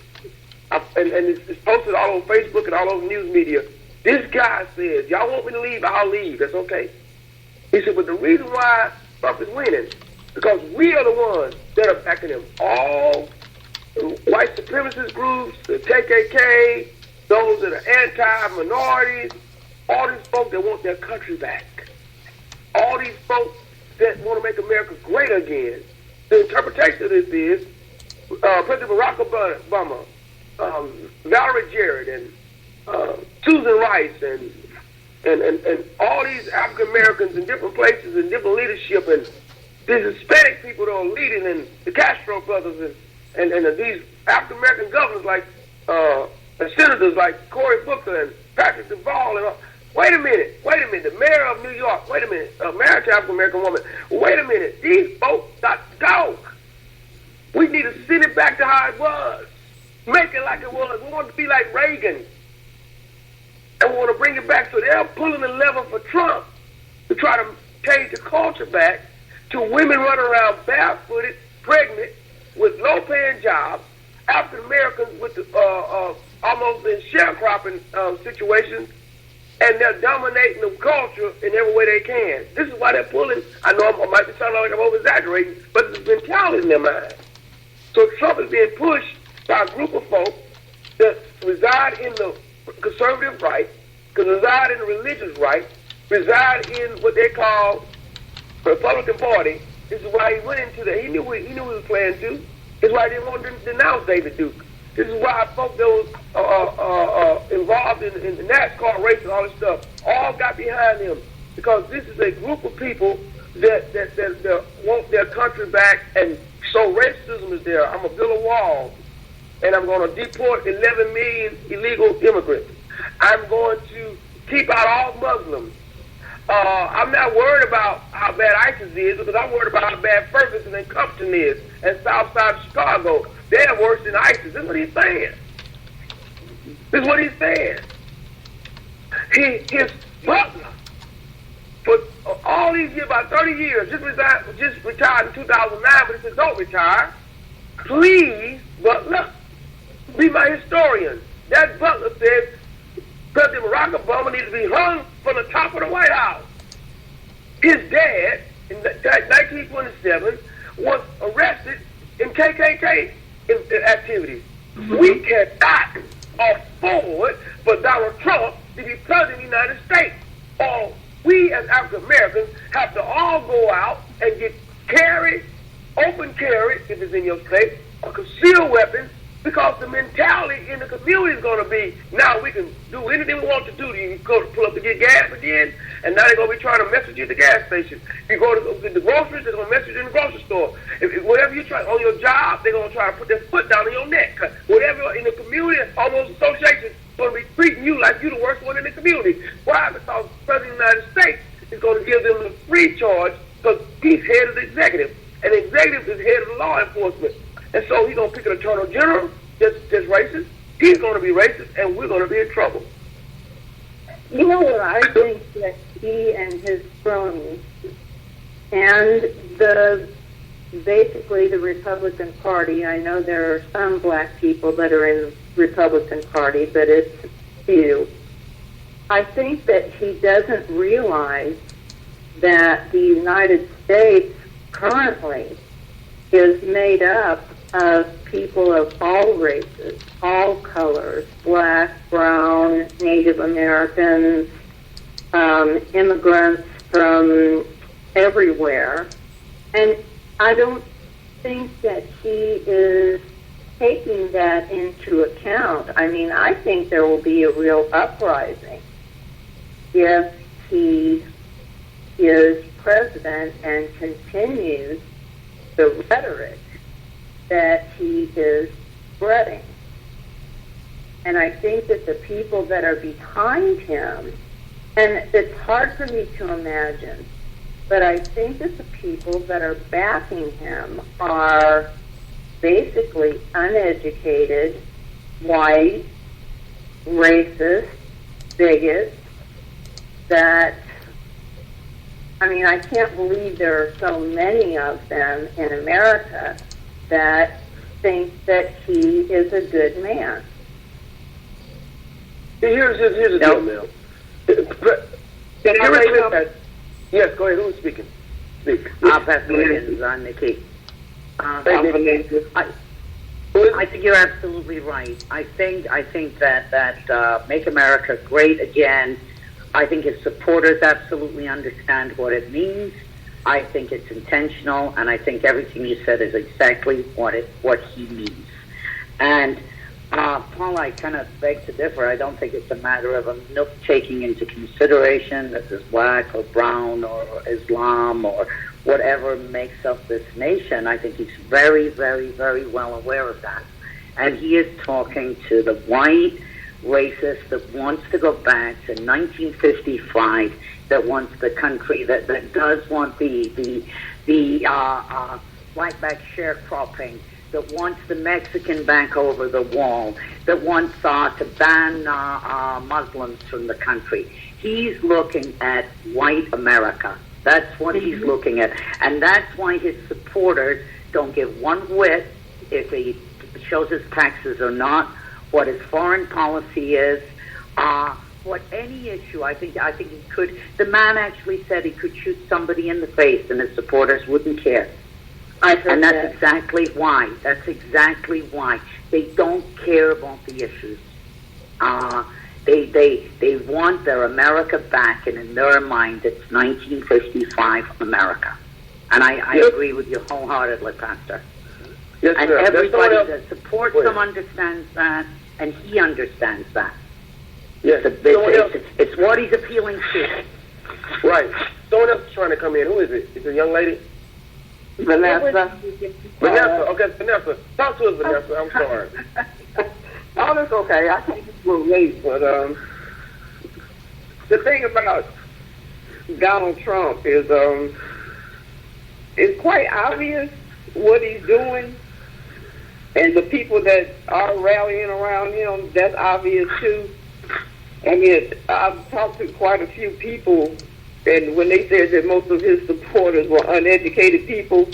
And it's posted all over Facebook and all over news media. This guy says, y'all want me to leave, I'll leave. That's okay. He said, but the reason why Trump is winning, because we are the ones that are backing him. All white supremacist groups, the KKK, those that are anti-minorities, all these folks that want their country back. All these folks that want to make America great again. The interpretation of this is President Barack Obama, Valerie Jarrett, and Susan Rice, and all these African Americans in different places and different leadership, and these Hispanic people that are leading, and the Castro brothers, and these African American governors like and senators like Cory Booker and Patrick Duvall, and all. Wait a minute, the mayor of New York, wait a minute, married to African American woman, wait a minute, these folks got to go. We need to send it back to how it was. Make it like it was. We want it to be like Reagan. And we want to bring it back. So they're pulling the lever for Trump to try to change the culture back to women running around barefooted, pregnant, with low-paying jobs, African Americans with almost in sharecropping situations, and they're dominating the culture in every way they can. This is why they're pulling. I know I might be sounding like I'm over-exaggerating, but there's mentality in their mind. So Trump is being pushed by a group of folks that reside in the conservative right, reside in the religious right, reside in what they call the Republican Party. This is why he went into that. He knew what he was playing to. This is why he didn't want to denounce David Duke. This is why folks that was involved in the NASCAR race and all this stuff all got behind him, because this is a group of people that want their country back, and so racism is there. I'm going to build a wall, and I'm going to deport 11 million illegal immigrants. I'm going to keep out all Muslims. I'm not worried about how bad ISIS is, because I'm worried about how bad Ferguson and Compton is, and South Side of Chicago. They're worse than ISIS. This is what he's saying. This is what he's saying. His butler, for all these years, about 30 years, just retired in 2009, but he said, don't retire. Please, Butler, be my historian. That Butler said President Barack Obama needs to be hung from the top of the White House. His dad, in 1927, was arrested in KKK activities. Mm-hmm. We cannot afford for Donald Trump to be president of the United States. Or we as African Americans have to all go out and get open carry, if it's in your state, or concealed weapons, because the mentality in the community is going to be, now we can do anything we want to do. You go to pull up to get gas again, and now they're going to be trying to message you at the gas station. You go to the groceries, they're going to message you in the grocery store. Whatever you try on your job, they're going to try to put their foot down on your neck. Whatever in the community, almost association, going to be treating you like you're the worst one in the community. Why? Because the President of the United States is going to give them the free charge, because he's head of the executive, and the executive is head of the law enforcement. And so he's going to pick an attorney general that's racist. He's going to be racist, and we're going to be in trouble. You know what I think that he and his cronies and basically the Republican Party, I know there are some black people that are in the Republican Party, but it's few. I think that he doesn't realize that the United States currently is made up of people of all races, all colors, black, brown, Native Americans, immigrants from everywhere. And I don't think that he is taking that into account. I mean, I think there will be a real uprising if he is president and continues the rhetoric that he is spreading. And I think that the people that are behind him, and it's hard for me to imagine, but I think that the people that are backing him are basically uneducated, white, racist, bigots that, I mean, I can't believe there are so many of them in America that think that he is a good man. Here's the deal, Mel. Yes, go ahead. Who's speaking? Speak. Pastor Riggins, Nikki. I think you're absolutely right. I think that Make America Great Again. I think his supporters absolutely understand what it means. I think it's intentional, and I think everything you said is exactly what he means. And Paul, I kind of beg to differ. I don't think it's a matter of him taking into consideration that there's black or brown or Islam or whatever makes up this nation. I think he's very, very, very well aware of that. And he is talking to the white racist that wants to go back to 1955, that wants the country, that does want the black sharecropping, that wants the Mexican back over the wall, that wants to ban Muslims from the country. He's looking at white America. That's what he's looking at. And that's why his supporters don't give one whit if he shows his taxes or not, what his foreign policy is, what any issue. I think he could. The man actually said he could shoot somebody in the face and his supporters wouldn't care. And that's exactly why. That's exactly why. They don't care about the issues. They want their America back, and in their mind, it's 1955 America. And I agree with you wholeheartedly, Pastor. Yes, and sir. everybody that supports him understands that, and he understands that. Yes. It's what he's appealing to. Right. Someone else is trying to come in. Who is it? It's a young lady? Vanessa. Okay, Vanessa. Talk to us, Vanessa. I'm sorry. Oh, that's okay. I think it's a little late, but the thing about Donald Trump is it's quite obvious what he's doing, and the people that are rallying around him, that's obvious too. I mean, I've talked to quite a few people, and when they said that most of his supporters were uneducated people,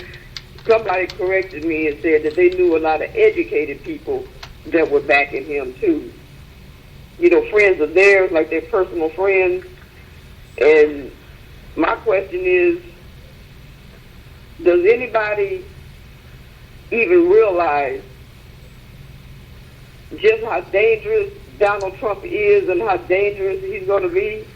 somebody corrected me and said that they knew a lot of educated people that were backing him too. You know, friends of theirs, like their personal friends. And my question is, does anybody even realize just how dangerous Donald Trump is and how dangerous he's going to be?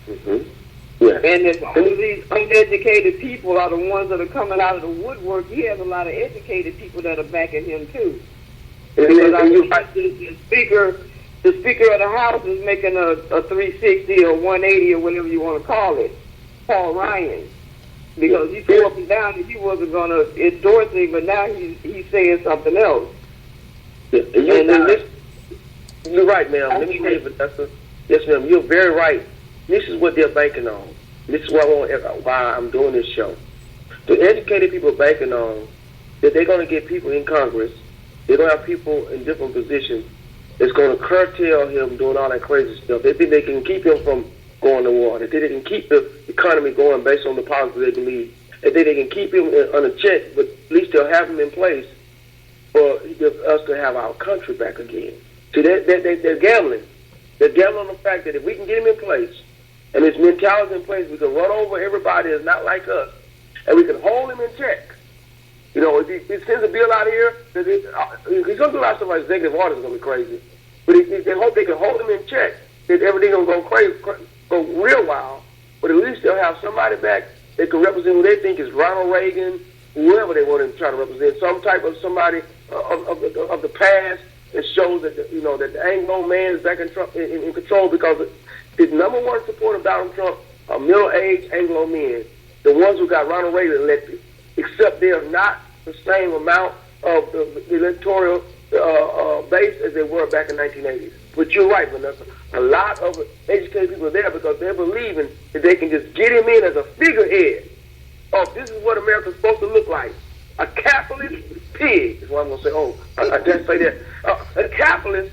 Mm-hmm. Yeah. And if all of these uneducated people are the ones that are coming out of the woodwork, he has a lot of educated people that are backing him too. Because the speaker of the House is making a 360 or 180 or whatever you want to call it, Paul Ryan. Because he flew up and down and he wasn't going to endorse him, but now he's saying something else. Yeah. You're right, ma'am. Let me tell you, Vanessa. Yes, ma'am. You're very right. This is what they're banking on. This is why I'm doing this show. The educated people are banking on that they're going to get people in Congress. They're going to have people in different positions that's going to curtail him doing all that crazy stuff. They think they can keep him from going to war. They think they can keep the economy going based on the policies they believe. They think they can keep him on a check, but at least they'll have him in place for us to have our country back again. See, they're gambling. They're gambling on the fact that if we can get him in place, and his mentality in place, we can run over everybody that's not like us, and we can hold him in check. You know, if he sends a bill out here, he's going to do a lot of stuff like executive orders is going to be crazy. But they hope they can hold him in check, that everything going to go crazy, go real wild, but at least they'll have somebody back that can represent who they think is Ronald Reagan, whoever they want him to try to represent, some type of somebody of the past that shows that that the Anglo man is back in control, because the number one supporter of Donald Trump are middle-aged Anglo men, the ones who got Ronald Reagan elected, except they are not the same amount of the electoral base as they were back in 1980s. But you're right, Vanessa. A lot of educated people are there because they're believing that they can just get him in as a figurehead. Oh, this is what America's supposed to look like. A capitalist pig is what I'm going to say. Oh, I didn't say that. A capitalist,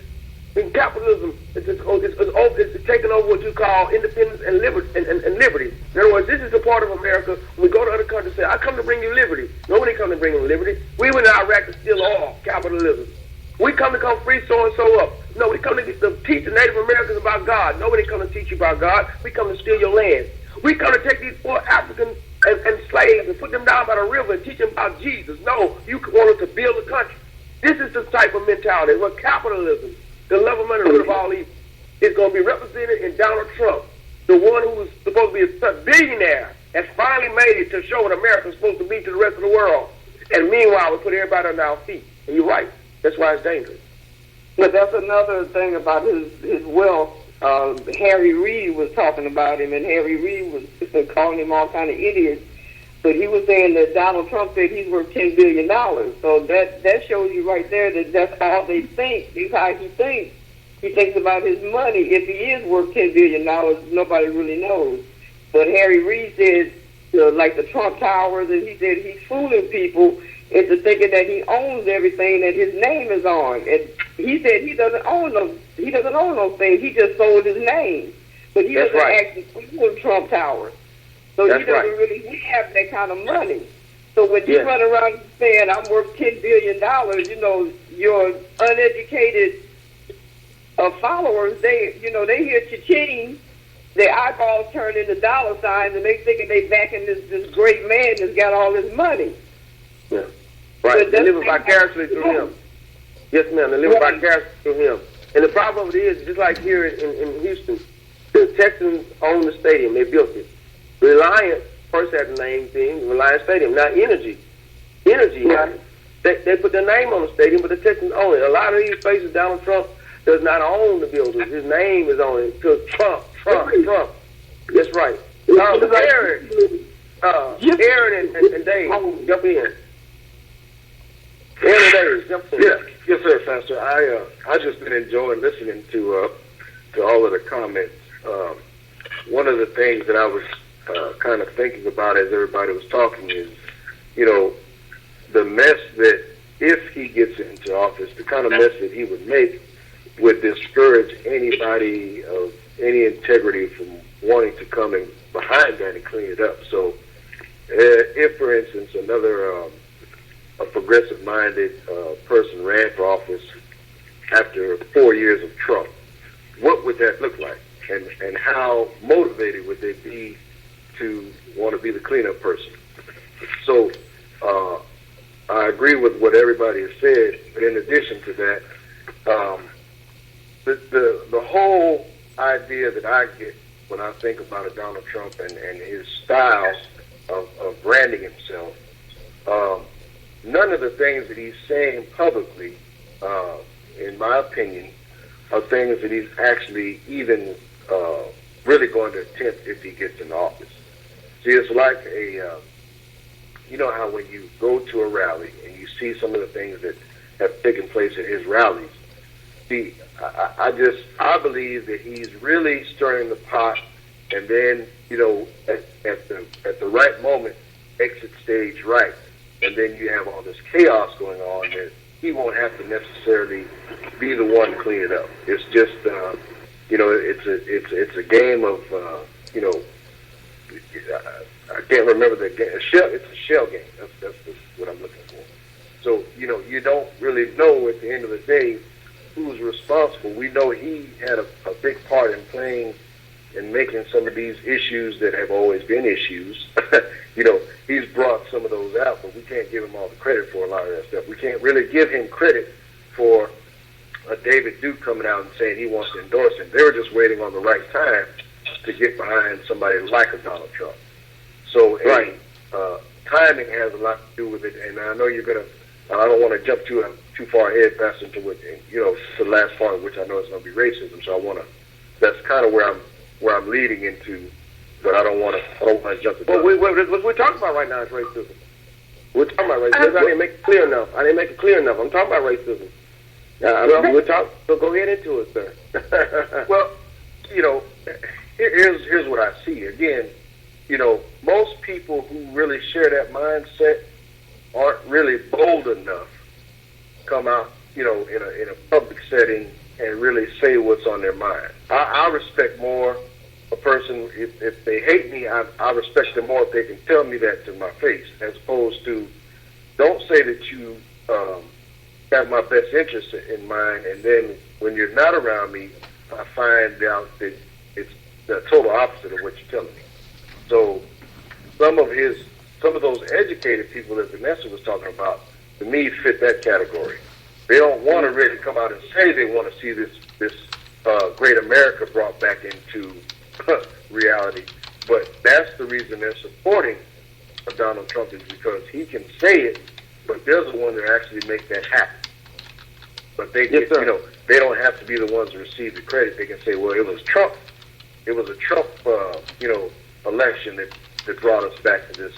in capitalism, it's taking over what you call independence and liberty. In other words, this is the part of America when we go to other countries and say, I come to bring you liberty. Nobody come to bring you liberty. We went to Iraq to steal oil, capitalism. We come to free so-and-so up. No, we come to teach the Native Americans about God. Nobody come to teach you about God. We come to steal your land. We come to take these poor Africans and slaves and put them down by the river and teach them about Jesus. No, you want us to build a country. This is the type of mentality where capitalism, the love of money, the root of all evil, is going to be represented in Donald Trump, the one who was supposed to be a billionaire, has finally made it to show what America is supposed to be to the rest of the world. And meanwhile, we put everybody on our feet. And you're right. That's why it's dangerous. But that's another thing about his wealth. Harry Reid was talking about him, and Harry Reid was calling him all kind of idiots. But he was saying that Donald Trump said he's worth $10 billion. So that shows you right there that that's how they think. That's how he thinks. He thinks about his money. If he is worth $10 billion, nobody really knows. But Harry Reid said, like the Trump Towers, and he said he's fooling people into thinking that he owns everything that his name is on. And he said he doesn't own those things. He just sold his name. But he doesn't actually own Trump Towers. So he doesn't really have that kind of money. So when you run around saying I'm worth $10 billion, your uneducated followers, they hear cha-ching, their eyeballs turn into dollar signs, and they thinking they backing this great man that's got all this money. Yeah. Right. They live vicariously through him. Yes, ma'am. They live vicariously through him. And the problem is, just like here in Houston, the Texans own the stadium. They built it. Reliant first had the name thing, Reliant Stadium. Now Energy, they put their name on the stadium, but the Texans own it. A lot of these places, Donald Trump does not own the buildings. His name is on it. So Trump. That's right. Aaron and Dave, jump in. Aaron and Dave, jump in. Yes, sir, Pastor. I just been enjoying listening to all of the comments. One of the things that I was kind of thinking about as everybody was talking is, the mess that if he gets into office, the kind of mess that he would make would discourage anybody of any integrity from wanting to come in behind that and clean it up. So if, for instance, another a progressive-minded person ran for office after 4 years of Trump, what would that look like? And how motivated would they be to want to be the cleanup person? So I agree with what everybody has said, but in addition to that, the whole idea that I get when I think about Donald Trump and his style of branding himself, none of the things that he's saying publicly, in my opinion, are things that he's actually even really going to attempt if he gets in office. See, it's like you know how when you go to a rally and you see some of the things that have taken place at his rallies, see, I believe that he's really stirring the pot, and then at the right moment, exit stage right, and then you have all this chaos going on that he won't have to necessarily be the one to clean it up. It's just it's a game of I can't remember the game. It's a shell game. That's what I'm looking for. So you don't really know at the end of the day who's responsible. We know he had a big part in playing and making some of these issues that have always been issues. He's brought some of those out, but we can't give him all the credit for a lot of that stuff. We can't really give him credit for David Duke coming out and saying he wants to endorse him. They were just waiting on the right time to get behind somebody like a Donald Trump. So, timing has a lot to do with it, and I know you're going to, I don't want to jump too far ahead, Pastor, into what, the last part of which I know is going to be racism, so that's kind of where I'm leading into, but I don't want to jump the gun. Well, what we're talking about right now is racism. We're talking about racism. I didn't make it clear enough. I'm talking about racism. So go ahead into it, sir. Well, here's what I see. Again, most people who really share that mindset aren't really bold enough to come out, in a public setting and really say what's on their mind. I respect more a person, if they hate me, I respect them more if they can tell me that to my face, as opposed to, don't say that you have my best interest in mind, and then when you're not around me, I find out that it's the total opposite of what you're telling me. So some of those educated people that Vanessa was talking about, to me, fit that category. They don't want to really come out and say they want to see this great America brought back into reality, but that's the reason they're supporting Donald Trump, is because he can say it, but they're the ones that actually make that happen. But they they don't have to be the ones to receive the credit. They can say, well, it was Trump. It was a Trump, election that brought us back to this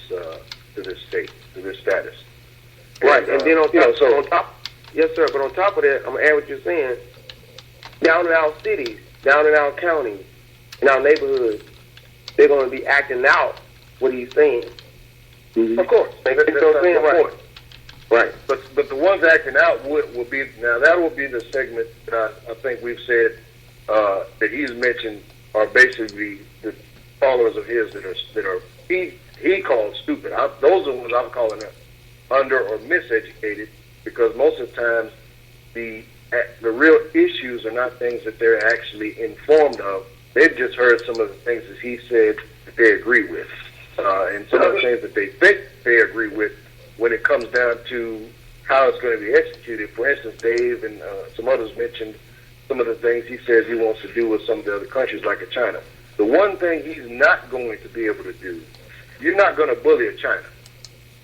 state, to this status. Right, and then on top, yes, sir. But on top of that, I'm gonna add what you're saying. Down in our cities, down in our counties, in our neighborhoods, they're going to be acting out what he's saying. Mm-hmm. Of course, that's right. Right, but the ones acting out will be, now that will be the segment that I think we've said that he's mentioned are basically the followers of his that are he called stupid. Those are the ones I'm calling under or miseducated, because most of the times the real issues are not things that they're actually informed of. They've just heard some of the things that he said that they agree with, and some of the things that they think they agree with when it comes down to how it's going to be executed. For instance, Dave and some others mentioned some of the things he says he wants to do with some of the other countries, like in China. The one thing he's not going to be able to do, you're not going to bully a China.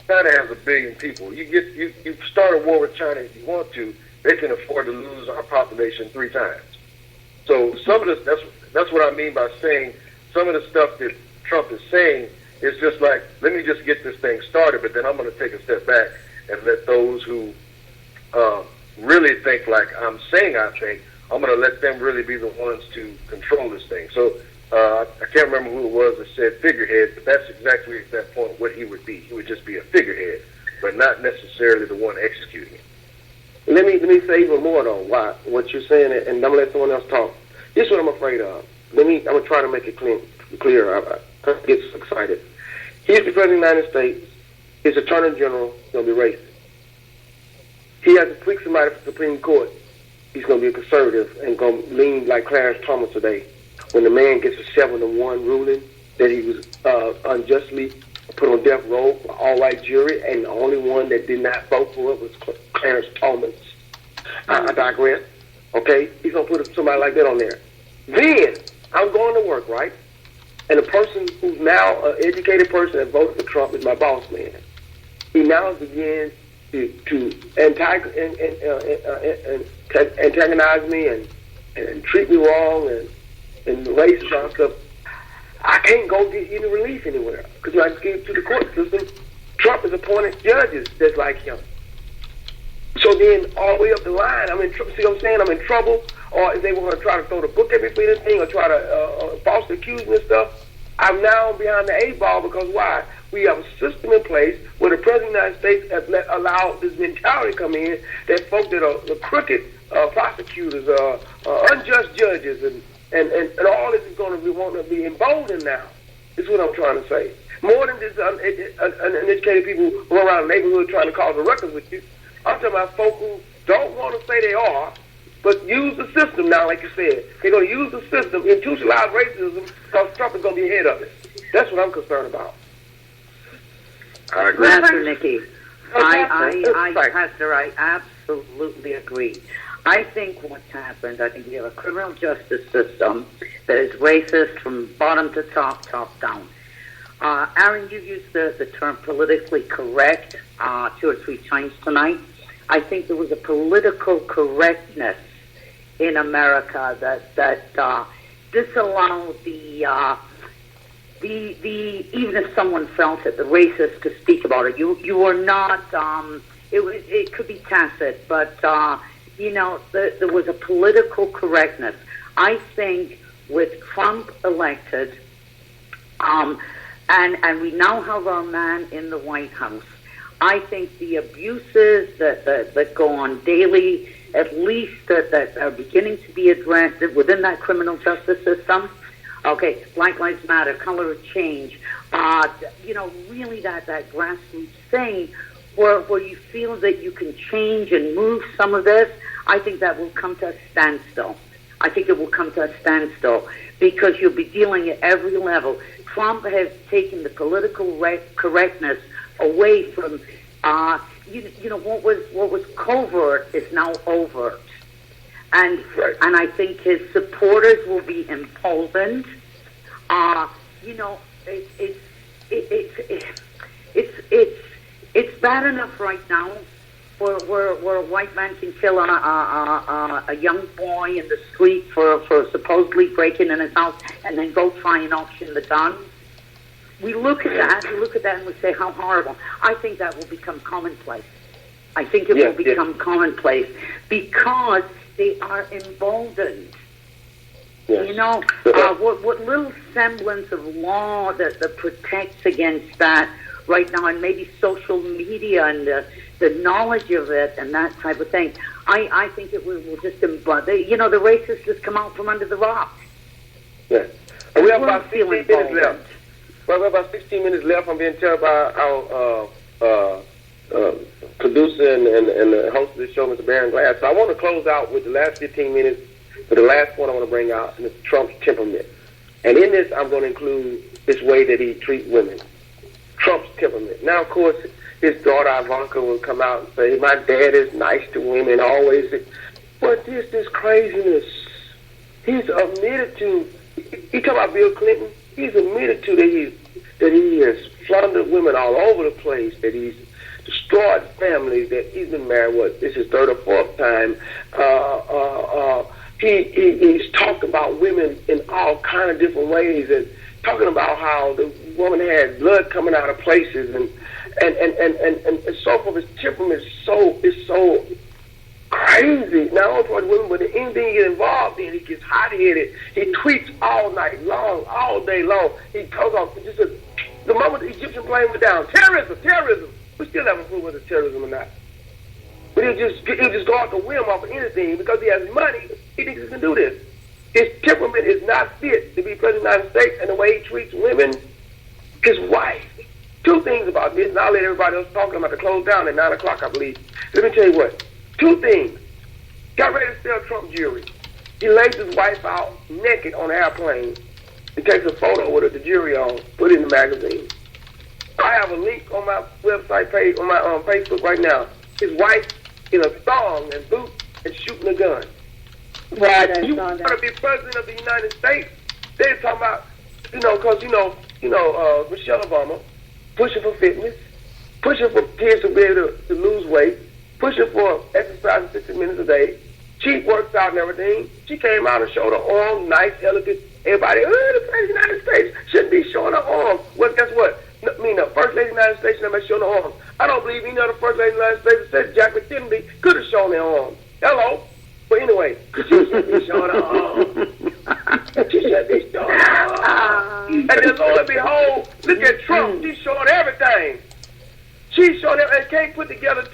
China has 1 billion people. You start a war with China if you want to, they can afford to lose our population 3 times. So some of this, that's what I mean by saying some of the stuff that Trump is saying is just like, let me just get this thing started, but then I'm going to take a step back and let those who really think like I'm saying I think, I'm going to let them really be the ones to control this thing. So I can't remember who it was that said figurehead, but that's exactly at that point what he would be. He would just be a figurehead, but not necessarily the one executing it. Let me say even more though, what you're saying, and I'm gonna let someone else talk. This is what I'm afraid of. I'm gonna try to make it clear. I get so excited. He's the President of the United States. His Attorney General is gonna be racist. He has to pick somebody for the Supreme Court. He's gonna be a conservative and gonna lean like Clarence Thomas today. When the man gets a 7-1 ruling that he was unjustly put on death row for all-white jury, and the only one that did not vote for it was Clarence Thomas. I digress. Okay? He's going to put somebody like that on there. Then, I'm going to work, right? And the person who's now an educated person that voted for Trump is my boss man. He now begins to antagonize me and treat me wrong and racist and stuff. I can't go get any relief anywhere because when I get to the court system, Trump has appointed judges that's like him. So then, all the way up the line, I'm in trouble. See what I'm saying? I'm in trouble. Or if they want to try to throw the book at me for anything or try to falsely accuse me and stuff, I'm now behind the 8 ball because why? We have a system in place where the President of the United States has allowed this mentality to come in that folks that are the crooked prosecutors, unjust judges, and all this is going to be emboldened now. This is what I'm trying to say. More than just uneducated people who are around the neighborhood trying to cause a ruckus with you. I'm talking about folks who don't want to say they are, but use the system now, like you said. They're going to use the system, institutionalize racism, because Trump is going to be ahead of it. That's what I'm concerned about. I agree. Pastor Nikki, Pastor, I absolutely agree. I think what's happened, I think we have a criminal justice system that is racist from bottom to top down. Aaron, you used the term politically correct 2 or 3 times tonight. I think there was a political correctness in America that disallowed the even if someone felt it, the racist to speak about it. You were not. It could be tacit, but there was a political correctness. I think with Trump elected, and we now have our man in the White House. I think the abuses that go on daily, at least that are beginning to be addressed within that criminal justice system. Okay, Black Lives Matter, Color of Change. Really that grassroots thing where you feel that you can change and move some of this. I think that will come to a standstill. I think it will come to a standstill because you'll be dealing at every level. Trump has taken the political correctness away from, what was covert is now overt, and I think his supporters will be emboldened. It's bad enough right now where a white man can kill a young boy in the street for supposedly breaking in his house and then go try and auction the gun. We look at that and we say, how horrible. I think that will become commonplace. I think it will become commonplace because they are emboldened. Yes. What little semblance of law that protects against that right now, and maybe social media and the knowledge of it and that type of thing, I think it will just embody. The racists just come out from under the rock. Yes. And we have about 16 minutes left. Well, we have about 16 minutes left. I'm being told by our producer and the host of the show, Mr. Baron Glass. So I want to close out with the last 15 minutes with the last point I want to bring out, and it's Trump's temperament. And in this, I'm going to include this way that he treats women. Trump's temperament. Now, of course, his daughter Ivanka will come out and say, my dad is nice to women, always. But this craziness. He's admitted to, he talk about Bill Clinton, he's admitted to that he has plundered women all over the place, that he's destroyed families, that he's been married, this is 3rd or 4th time. He's talked about women in all kind of different ways, and talking about how the woman had blood coming out of places and so forth. His temperament is so crazy. Not only for the women, but anything he gets involved in, he gets hot-headed. He tweets all night long, all day long. He goes off. The moment the Egyptian plane went down, terrorism. We still haven't proved whether it's terrorism or not. But he'll just go off the whim off of anything because he has money. He thinks he can do this. His temperament is not fit to be president of the United States, and the way he treats women, his wife. 2 things about this, and I'll let everybody else talk. I'm about to close down at 9 o'clock, I believe. Let me tell you what. 2 things. Got ready to sell Trump jewelry. He lays his wife out naked on an airplane. He takes a photo with the jewelry on, put it in the magazine. I have a link on my website page, on my Facebook right now. His wife in a thong and boots and shooting a gun. Right, you want to be president of the United States? They're talking about, because Michelle Obama pushing for fitness, pushing for kids to be able to lose weight, pushing for exercising 60 minutes a day. She works out and everything. She came out and showed her arm, nice, elegant. Everybody, the president of the United States shouldn't be showing her arm. Well, guess what? The First Lady of the United States should not be showing her arms. I don't believe any other First Lady of the United States that said Jacqueline Kennedy could have shown their arms. Hello? But anyway, she should be showing her arms. She should be showing her arms. And then, lo and behold, look at Trump. She's showing everything. She's showing everything. And can't put together,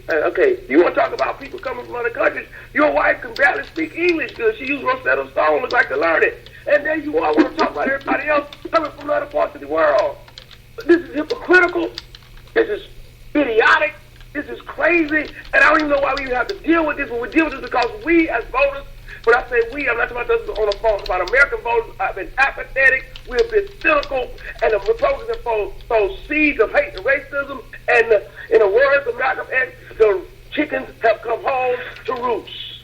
okay, you want to talk about people coming from other countries? Your wife can barely speak English good. She used Rosetta Stone, looks like to learn it. And then you all want to talk about everybody else coming from other parts of the world. This is hypocritical. This is idiotic. This is crazy, and I don't even know why we even have to deal with this. When we deal with this, because we as voters, when I say we, I'm not talking about this on the phone, about American voters, have been apathetic, we have been cynical, and the Republicans have sown seeds of hate and racism, and in the words of Malcolm X, the chickens have come home to roost.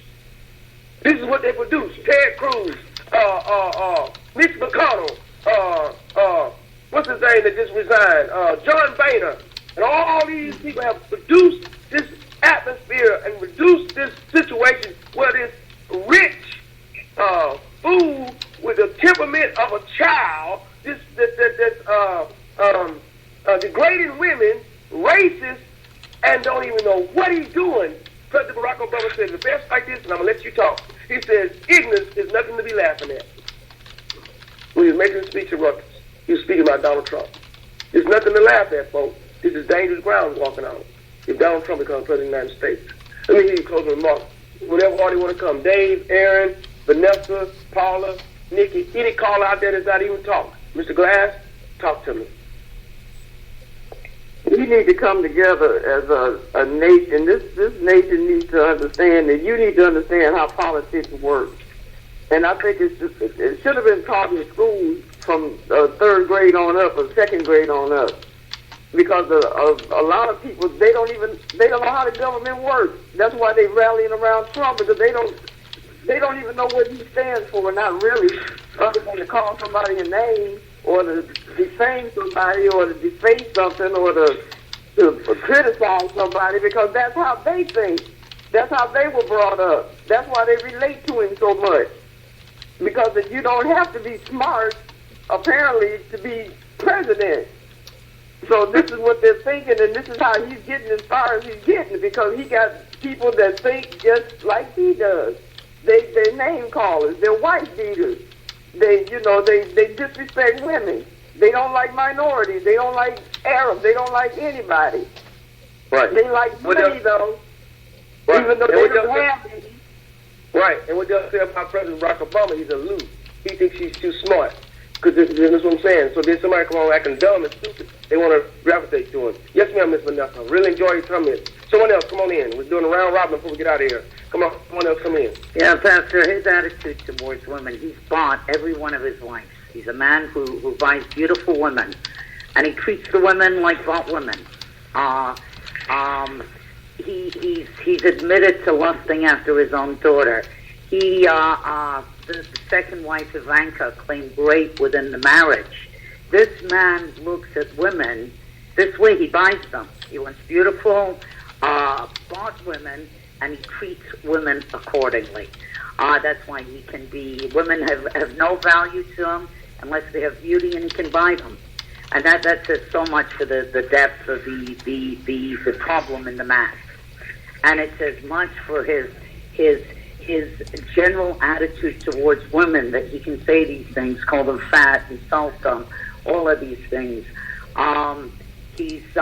This is what they produce. Ted Cruz, Mitch McConnell, what's his name that just resigned? John Boehner. And all these people have produced this atmosphere and produced this situation where this rich fool with the temperament of a child, degrading women, racist, and don't even know what he's doing. President Barack Obama said the best like this, and I'm going to let you talk. He says, ignorance is nothing to be laughing at. When he was making a speech at Rutgers, he was speaking about Donald Trump. There's nothing to laugh at, folks. This is dangerous ground walking on if Donald Trump becomes president of the United States. Let me hear you closing remarks. Whatever party want to come, Dave, Aaron, Vanessa, Paula, Nikki, any caller out there that's not even talking. Mr. Glass, talk to me. We need to come together as a nation. This nation needs to understand that you need to understand how politics work. And I think it should have been taught in school from third grade on up or second grade on up. Because a lot of people, they don't know how the government works. That's why they're rallying around Trump, because they don't even know what he stands for, not really, other than to call somebody a name or to defame somebody or to deface something or to criticize somebody, because that's how they think. That's how they were brought up. That's why they relate to him so much. Because if you don't have to be smart, apparently, to be president. So this is what they're thinking, and this is how he's getting as far as he's getting, because he got people that think just like he does. They're name callers. They're wife beaters. They disrespect women. They don't like minorities. They don't like Arabs. They don't like anybody. Right. They like money, though. Right. Even though they don't have any. Right. And what they'll say about President Barack Obama, he's a loose. He thinks he's too smart. Because this is what I'm saying. So then somebody come on acting dumb and stupid. They want to gravitate to him. Yes, ma'am, Miss Vanessa. I really enjoy your comments. Someone else, come on in. We're doing a round robin before we get out of here. Come on, someone else come in. Yeah, Pastor, his attitude towards women, he's bought every one of his wives. He's a man who buys beautiful women, and he treats the women like bought women. He's admitted to lusting after his own daughter. The second wife, Ivanka, claimed rape within the marriage. This man looks at women this way. He buys them. He wants beautiful, bought women, and he treats women accordingly. That's why he can be. Women have no value to him unless they have beauty, and he can buy them. And that says so much for the depth of the problem in the mass. And it says much for his general attitude towards women, that he can say these things, call them fat, insult them, all of these things. You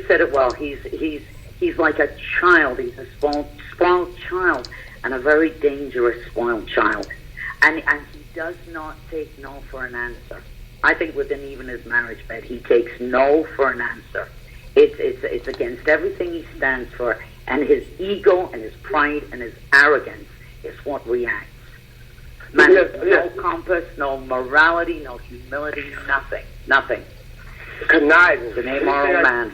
said it well. He's like a child. He's a spoiled child, and a very dangerous spoiled child. And he does not take no for an answer. I think within even his marriage bed, he takes no for an answer. It's against everything he stands for. And his ego and his pride and his arrogance is what reacts. Man has no compass, no morality, no humility, nothing. Conniving. The name of a man.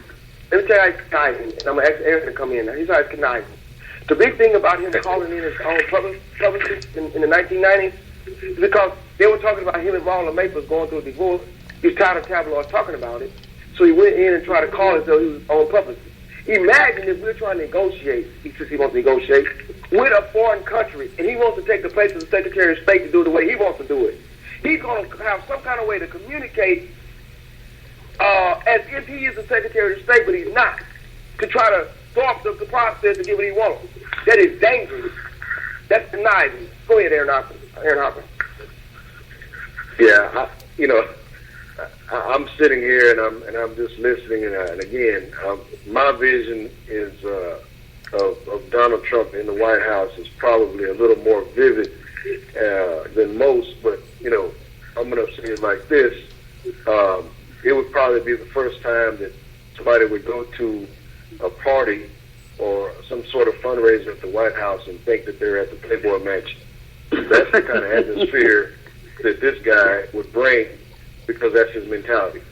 Let me tell you how he's conniving. And I'm going to ask Aaron to come in now. He's always conniving. The big thing about him calling in his own publicist in the 1990s is because they were talking about him and Ronald Maples going through a divorce. He was tired of tabloids talking about it. So he went in and tried to call as though he was own publicist. Imagine if we're trying to negotiate, since he wants to negotiate, with a foreign country, and he wants to take the place of the Secretary of State to do it the way he wants to do it. He's going to have some kind of way to communicate as if he is the Secretary of State, but he's not, to try to thwart the process to get what he wants. That is dangerous. That's conniving. Go ahead, Aaron Hopkins. Yeah, I'm sitting here and I'm just listening, and again, my vision is of Donald Trump in the White House is probably a little more vivid than most. But I'm going to say it like this: it would probably be the first time that somebody would go to a party or some sort of fundraiser at the White House and think that they're at the Playboy Mansion. That's the kind of atmosphere that this guy would bring, because that's his mentality.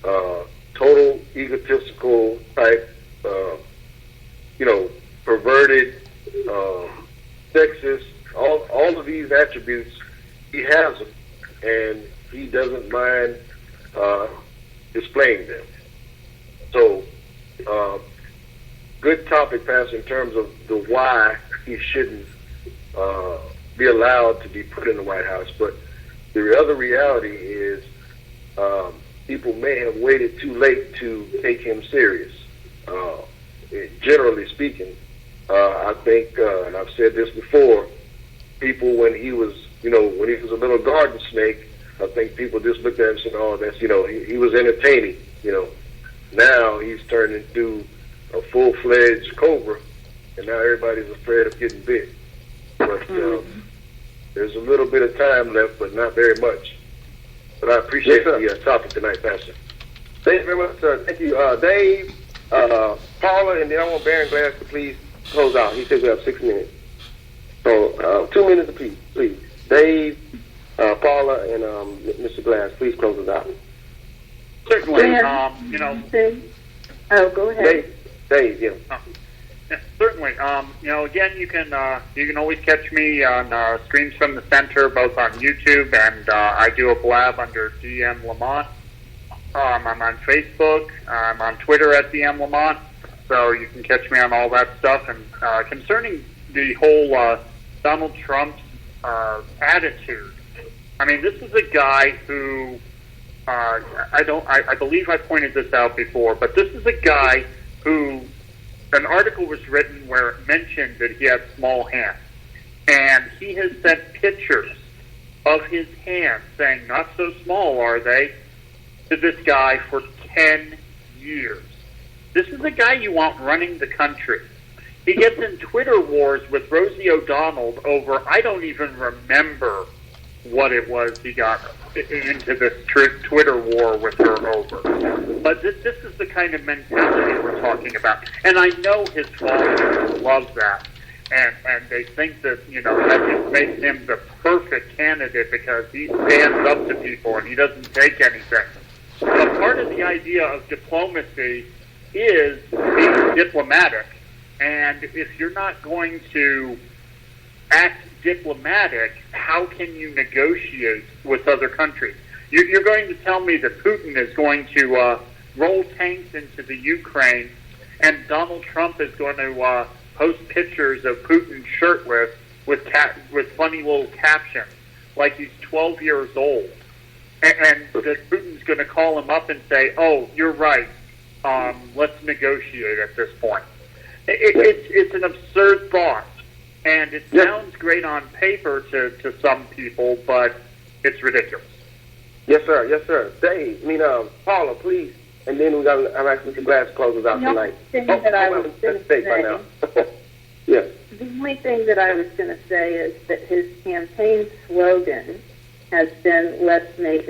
Total egotistical type, perverted, sexist, all of these attributes, he has them, and he doesn't mind displaying them. So, good topic, Pastor, in terms of the why he shouldn't be allowed to be put in the White House. But the other reality is people may have waited too late to take him serious. Generally speaking, I think, and I've said this before, people when he was a little garden snake, I think people just looked at him and said, "Oh, that's he was entertaining." Now he's turned into a full-fledged cobra, and now everybody's afraid of getting bit. But there's a little bit of time left, but not very much. But I appreciate the topic tonight, Pastor. Thank you very much, sir. Thank you, Dave, Paula, and then I want Baron Glass to please close out. He says we have 6 minutes. So 2 minutes apiece, please. Dave, Paula, and Mr. Glass, please close us out. Certainly, Oh, go ahead. Dave, yeah. Yeah, certainly. Again, you can always catch me on Streams from the Center, both on YouTube, and I do a blab under DM Lamont. I'm on Facebook. I'm on Twitter at DM Lamont, so you can catch me on all that stuff. And concerning the whole Donald Trump's attitude, I mean, this is a guy who I believe I pointed this out before, but this is a guy who an article was written where it mentioned that he had small hands, and he has sent pictures of his hands saying, "Not so small, are they?" to this guy for 10 years. This is the guy you want running the country. He gets in Twitter wars with Rosie O'Donnell over, I don't even remember what it was he got into this Twitter war with her over. But this is the kind of mentality we're talking about. And I know his followers love that. And they think that, that just makes him the perfect candidate because he stands up to people and he doesn't take anything. But part of the idea of diplomacy is being diplomatic. And if you're not going to act diplomatic, how can you negotiate with other countries? You're going to tell me that Putin is going to roll tanks into the Ukraine, and Donald Trump is going to post pictures of Putin shirtless with funny little captions, like he's 12 years old, and that Putin's going to call him up and say, "Oh, you're right. Let's negotiate at this point." It's an absurd thought. And it sounds great on paper to some people, but it's ridiculous. Yes, sir. Yes, sir. Dave, Paula, please. And then I'm asking Mr. Glass to close us out tonight. The only thing that I was going to say, yes. The only thing that I was going to say is that his campaign slogan has been, "Let's make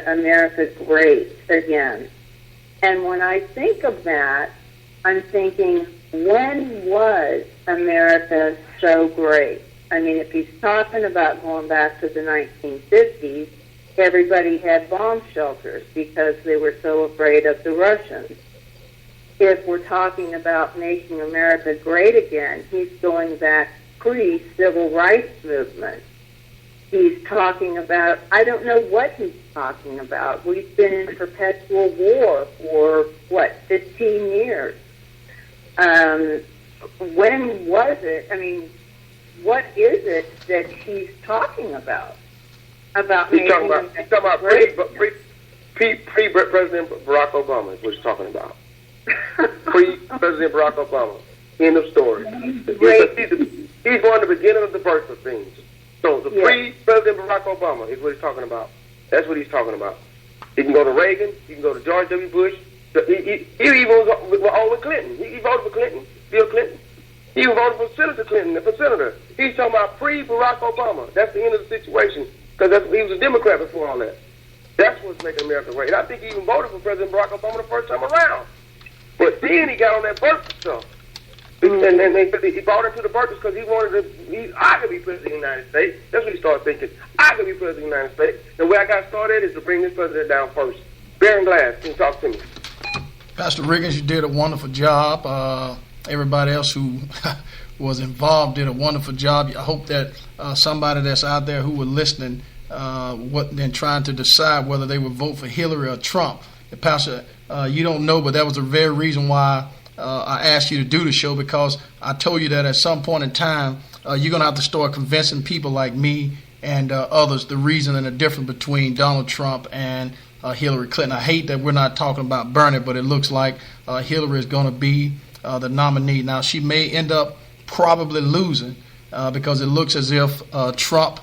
America great again." And when I think of that, I'm thinking, when was America so great? I mean, if he's talking about going back to the 1950s, everybody had bomb shelters because they were so afraid of the Russians. If we're talking about making America great again, he's going back pre-civil rights movement. He's talking about, I don't know what he's talking about. We've been in perpetual war for, 15 years. When was it? I mean, what is it that he's talking about? He's talking about pre-President Barack Obama is what he's talking about. Pre-President Barack Obama. End of story. He's on the beginning of the birth of things. So the pre-President Barack Obama is what he's talking about. That's what he's talking about. He can go to Reagan. He can go to George W. Bush. He even was with Clinton. He voted for Clinton, Bill Clinton. He even voted for Senator Clinton, for Senator. He's talking about pre-Barack Obama. That's the end of the situation, because he was a Democrat before all that. That's what's making America great. And I think he even voted for President Barack Obama the first time around. But then he got on that birth stuff. And then he bought into the birth because he wanted to, I could be president of the United States. That's what he started thinking. I could be president of the United States. The way I got started is to bring this president down first. Baron Glass, can you talk to me? Pastor Riggins, you did a wonderful job. Everybody else who was involved did a wonderful job. I hope that somebody that's out there who were listening then trying to decide whether they would vote for Hillary or Trump. And Pastor, you don't know, but that was the very reason why I asked you to do the show, because I told you that at some point in time you're going to have to start convincing people like me and others the reason and the difference between Donald Trump and Hillary Clinton. I hate that we're not talking about Bernie, but it looks like Hillary is going to be the nominee. Now, she may end up probably losing because it looks as if Trump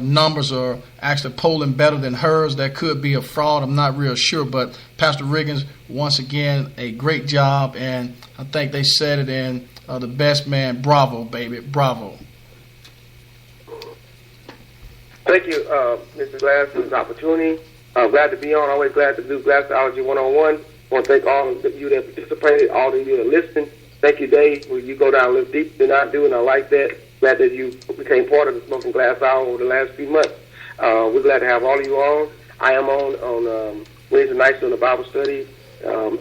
numbers are actually polling better than hers. That could be a fraud. I'm not real sure. But Pastor Riggins, once again, a great job. And I think they said it in The Best Man. Bravo, baby. Bravo. Thank you, Mr. Glass, for this opportunity. Glad to be on. Always glad to do Glassology 101. I want to thank all of you that participated, all of you that listened. Thank you, Dave. You go down a little deeper than I do, and I like that. Glad that you became part of the Smoking Glass Hour over the last few months. We're glad to have all of you on. I am on Wednesday nights doing a Bible study on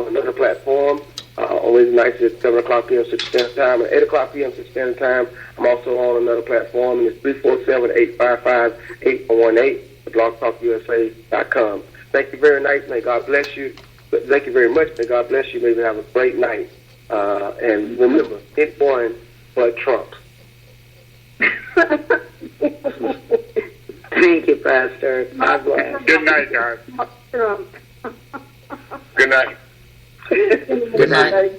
another platform. On Wednesday nights at 7 o'clock p.m. Central Standard Time and 8 o'clock p.m. Central Standard Time. I'm also on another platform, and it's 347-855-8118 at blogtalkusa.com. Thank you very much. May God bless you. Thank you very much. May God bless you. May you have a great night. And remember, hit one but Trump. Thank you, Pastor. God bless. Good night, guys. Good night. Good night.